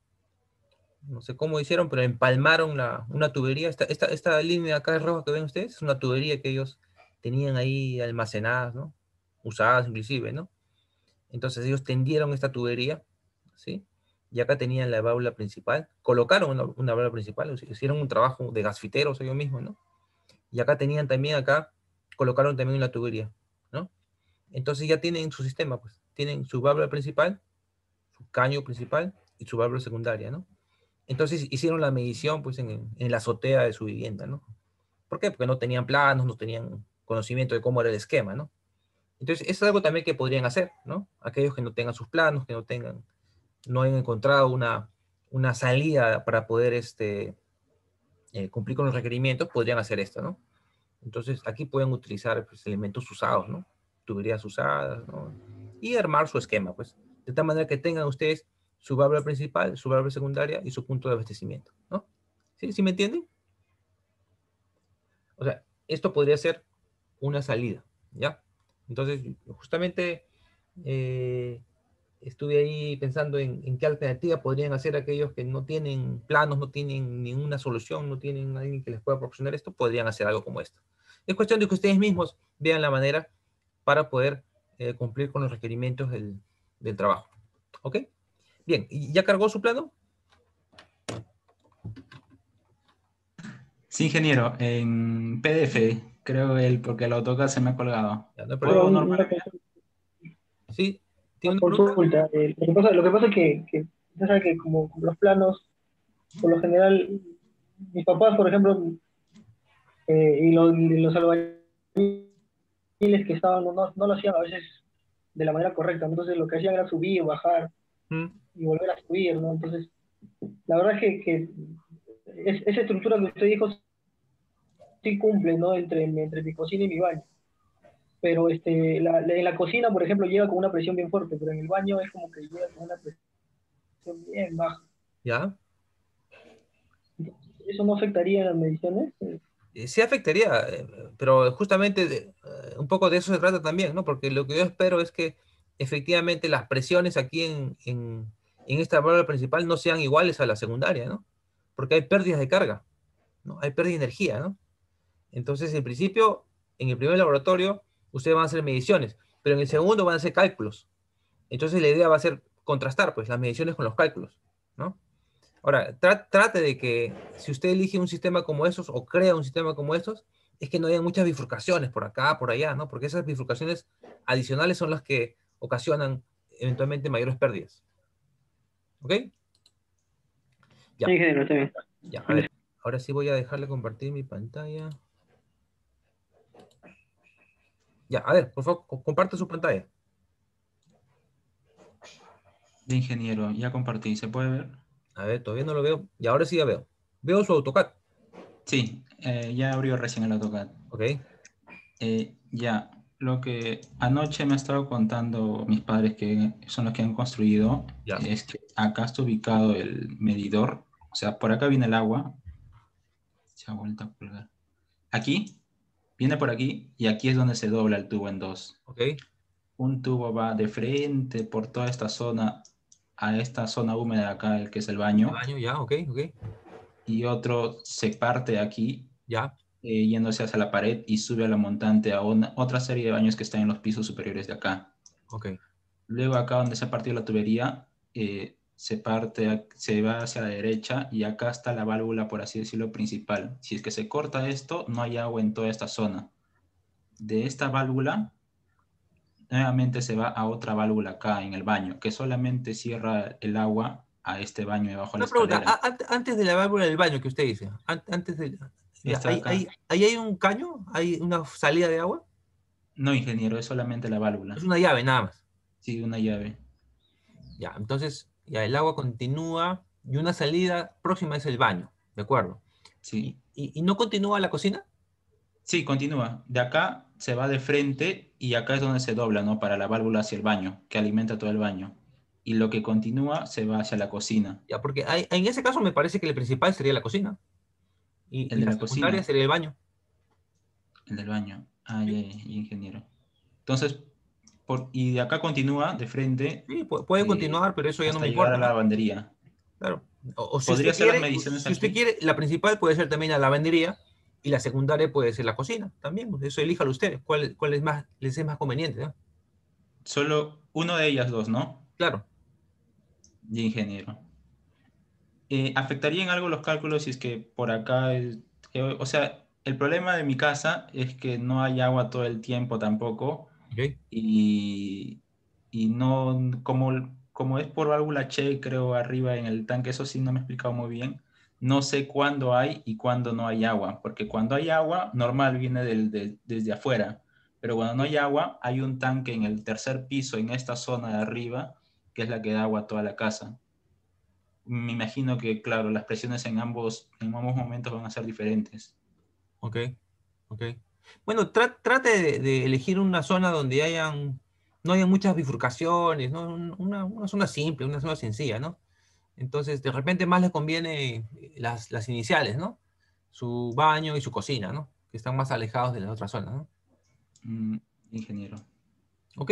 No sé cómo hicieron, pero empalmaron una tubería. Esta línea acá roja que ven ustedes es una tubería que ellos tenían ahí almacenadas, ¿no? Usadas inclusive, ¿no? Entonces ellos tendieron esta tubería, ¿sí? Y acá tenían la válvula principal. Colocaron una válvula principal, o sea, hicieron un trabajo de gasfiteros ellos mismos, ¿no? Y acá tenían también, colocaron también una tubería, ¿no? Entonces ya tienen su sistema, pues. Tienen su válvula principal, su caño principal y su válvula secundaria, ¿no? Entonces hicieron la medición, pues, en la azotea de su vivienda, ¿no? ¿Por qué? Porque no tenían planos, no tenían conocimiento de cómo era el esquema, ¿no? Entonces, eso es algo también que podrían hacer, ¿no? Aquellos que no tengan sus planos, que no hayan encontrado una salida para poder cumplir con los requerimientos, podrían hacer esto, ¿no? Entonces, aquí pueden utilizar, pues, elementos usados, ¿no? Tuberías usadas, ¿no? Y armar su esquema, pues, de tal manera que tengan ustedes su válvula principal, su válvula secundaria y su punto de abastecimiento, ¿no? ¿Sí? ¿Sí me entienden? O sea, esto podría ser una salida, ¿ya? Entonces, justamente estuve ahí pensando en qué alternativa podrían hacer aquellos que no tienen planos, no tienen ninguna solución, no tienen alguien que les pueda proporcionar esto, podrían hacer algo como esto. Es cuestión de que ustedes mismos vean la manera para poder cumplir con los requerimientos del trabajo. ¿Ok? Bien, ¿y ya cargó su plano? Sí, ingeniero, en PDF, creo porque el AutoCAD se me ha colgado. Ya, no hay ¿Puedo problema. normal? ¿Sí? ¿Tiene Una una pregunta? consulta. Lo que pasa es que usted sabe que como los planos, por lo general, mis papás, por ejemplo, y los albañiles que estaban, no lo hacían a veces de la manera correcta. Entonces lo que hacían era subir, bajar ¿Mm? y volver a subir, ¿no? Entonces, la verdad es que esa estructura que usted dijo sí cumple, ¿no? Entre mi cocina y mi baño. Pero en la cocina, por ejemplo, llega con una presión bien fuerte, pero en el baño es como que llega con una presión bien baja. ¿Ya? ¿Eso no afectaría las mediciones? Sí afectaría, pero justamente un poco de eso se trata también, ¿no? Porque lo que yo espero es que efectivamente las presiones aquí en esta válvula principal no sean iguales a la secundaria, ¿no? Porque hay pérdidas de carga, ¿no? Hay pérdida de energía, ¿no? Entonces, en principio, en el primer laboratorio, ustedes van a hacer mediciones, pero en el segundo van a hacer cálculos. Entonces, la idea va a ser contrastar, pues, las mediciones con los cálculos, ¿no? Ahora, trate de que si usted elige un sistema como esos o crea un sistema como estos, es que no haya muchas bifurcaciones por acá, por allá, ¿no? Porque esas bifurcaciones adicionales son las que ocasionan eventualmente mayores pérdidas. ¿Ok? Ya, Sí, ingeniero, está bien. ya, a ver. Ahora sí voy a dejarle compartir mi pantalla. Ya, a ver, por favor, comparte su pantalla. De ingeniero, ya compartí, ¿se puede ver? A ver, todavía no lo veo. Y ahora sí ya veo. Veo su AutoCAD. Sí, ya abrió recién el AutoCAD. Ok. Ya, lo que anoche me ha estado contando mis padres, que son los que han construido, Ya. es que acá está ubicado el medidor. O sea, por acá viene el agua. Se ha vuelto a colgar. Aquí, viene por aquí, y aquí es donde se dobla el tubo en dos. Ok. Un tubo va de frente por toda esta zona a esta zona húmeda de acá, el que es el baño. El baño, ya, ok. Y otro se parte aquí, Ya. Yéndose hacia la pared y sube a la montante a otra serie de baños que están en los pisos superiores de acá. Ok. Luego acá donde se ha partido la tubería, se va hacia la derecha y acá está la válvula, por así decirlo, principal. Si es que se corta esto, no hay agua en toda esta zona. De esta válvula, nuevamente se va a otra válvula acá en el baño, que solamente cierra el agua a este baño debajo de la Una pregunta, escalera. antes de la válvula del baño que usted dice, antes de... ya, Está acá. ¿ahí hay un caño? ¿Hay una salida de agua? No, ingeniero, es solamente la válvula. Es una llave, nada más. Sí, una llave. Ya, entonces, ya el agua continúa y una salida próxima es el baño, ¿de acuerdo? Sí. ¿Y no continúa la cocina? Sí, continúa. De acá se va de frente y acá es donde se dobla, ¿no? Para la válvula hacia el baño, que alimenta todo el baño. Y lo que continúa se va hacia la cocina. Ya, porque en ese caso me parece que el principal sería la cocina. El Y de la la secundaria cocina. sería el baño. El del baño. Ah, ya, ingeniero. Entonces, y de acá continúa de frente. Sí, puede continuar, pero eso ya no hasta me llegar importa, a la ¿no? lavandería. Claro. O si ¿Podría usted hacer las quiere, mediciones si usted aquí? quiere, la principal puede ser también la lavandería y la secundaria puede ser la cocina también. Pues eso elíjalo usted. ¿Cuál les es más conveniente, ¿no? Solo uno de ellas dos, ¿no? Claro. Y ingeniero. ¿Afectaría en algo los cálculos si es que por acá o sea, el problema de mi casa es que no hay agua todo el tiempo tampoco. Okay. Y no, como es por válvula Che, creo, arriba en el tanque, eso sí no me he explicado muy bien. No sé cuándo hay y cuándo no hay agua, porque cuando hay agua, normal viene desde afuera, pero cuando no hay agua, hay un tanque en el tercer piso, en esta zona de arriba, que es la que da agua a toda la casa. Me imagino que, claro, las presiones en ambos momentos van a ser diferentes. Ok. Bueno, trate de elegir una zona donde no hayan muchas bifurcaciones, ¿no? Una zona simple, una zona sencilla, ¿no? Entonces, de repente más les conviene las iniciales, ¿no? Su baño y su cocina, ¿no? Que están más alejados de las otras zonas, ¿no? Ingeniero. ¿Ok?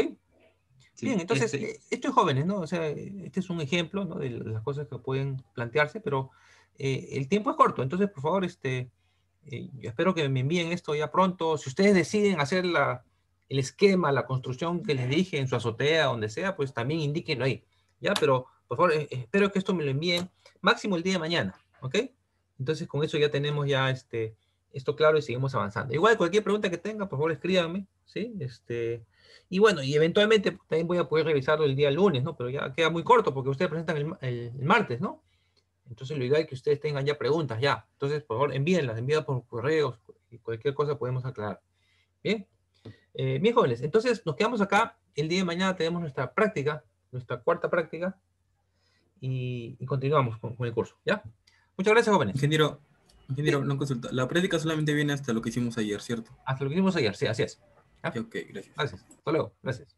Sí, Bien, entonces, esto es jóvenes, ¿no? O sea, este es un ejemplo, ¿no? De las cosas que pueden plantearse, pero el tiempo es corto, entonces, por favor, yo espero que me envíen esto ya pronto. Si ustedes deciden hacer el esquema, la construcción que les dije en su azotea, donde sea, pues también indíquenlo ahí, ¿ya? Pero, por favor, espero que esto me lo envíen máximo el día de mañana, ¿ok? Entonces, con eso ya tenemos ya esto claro y seguimos avanzando. Igual, cualquier pregunta que tenga, por favor, escríbanme, ¿sí? Y bueno, y eventualmente también voy a poder revisarlo el día lunes, ¿no? Pero ya queda muy corto porque ustedes presentan el martes, ¿no? Entonces lo ideal es que ustedes tengan ya preguntas ya. Entonces, por favor, envíenlas por correos y cualquier cosa podemos aclarar. Bien. Bien, jóvenes. Entonces nos quedamos acá. El día de mañana tenemos nuestra práctica, nuestra cuarta práctica y continuamos con el curso. ¿Ya? Muchas gracias, jóvenes. Ingeniero, no consulta. La práctica solamente viene hasta lo que hicimos ayer, ¿cierto? Hasta lo que hicimos ayer, sí, así es. ¿Ya? Ok, gracias. Gracias. Hasta luego. Gracias.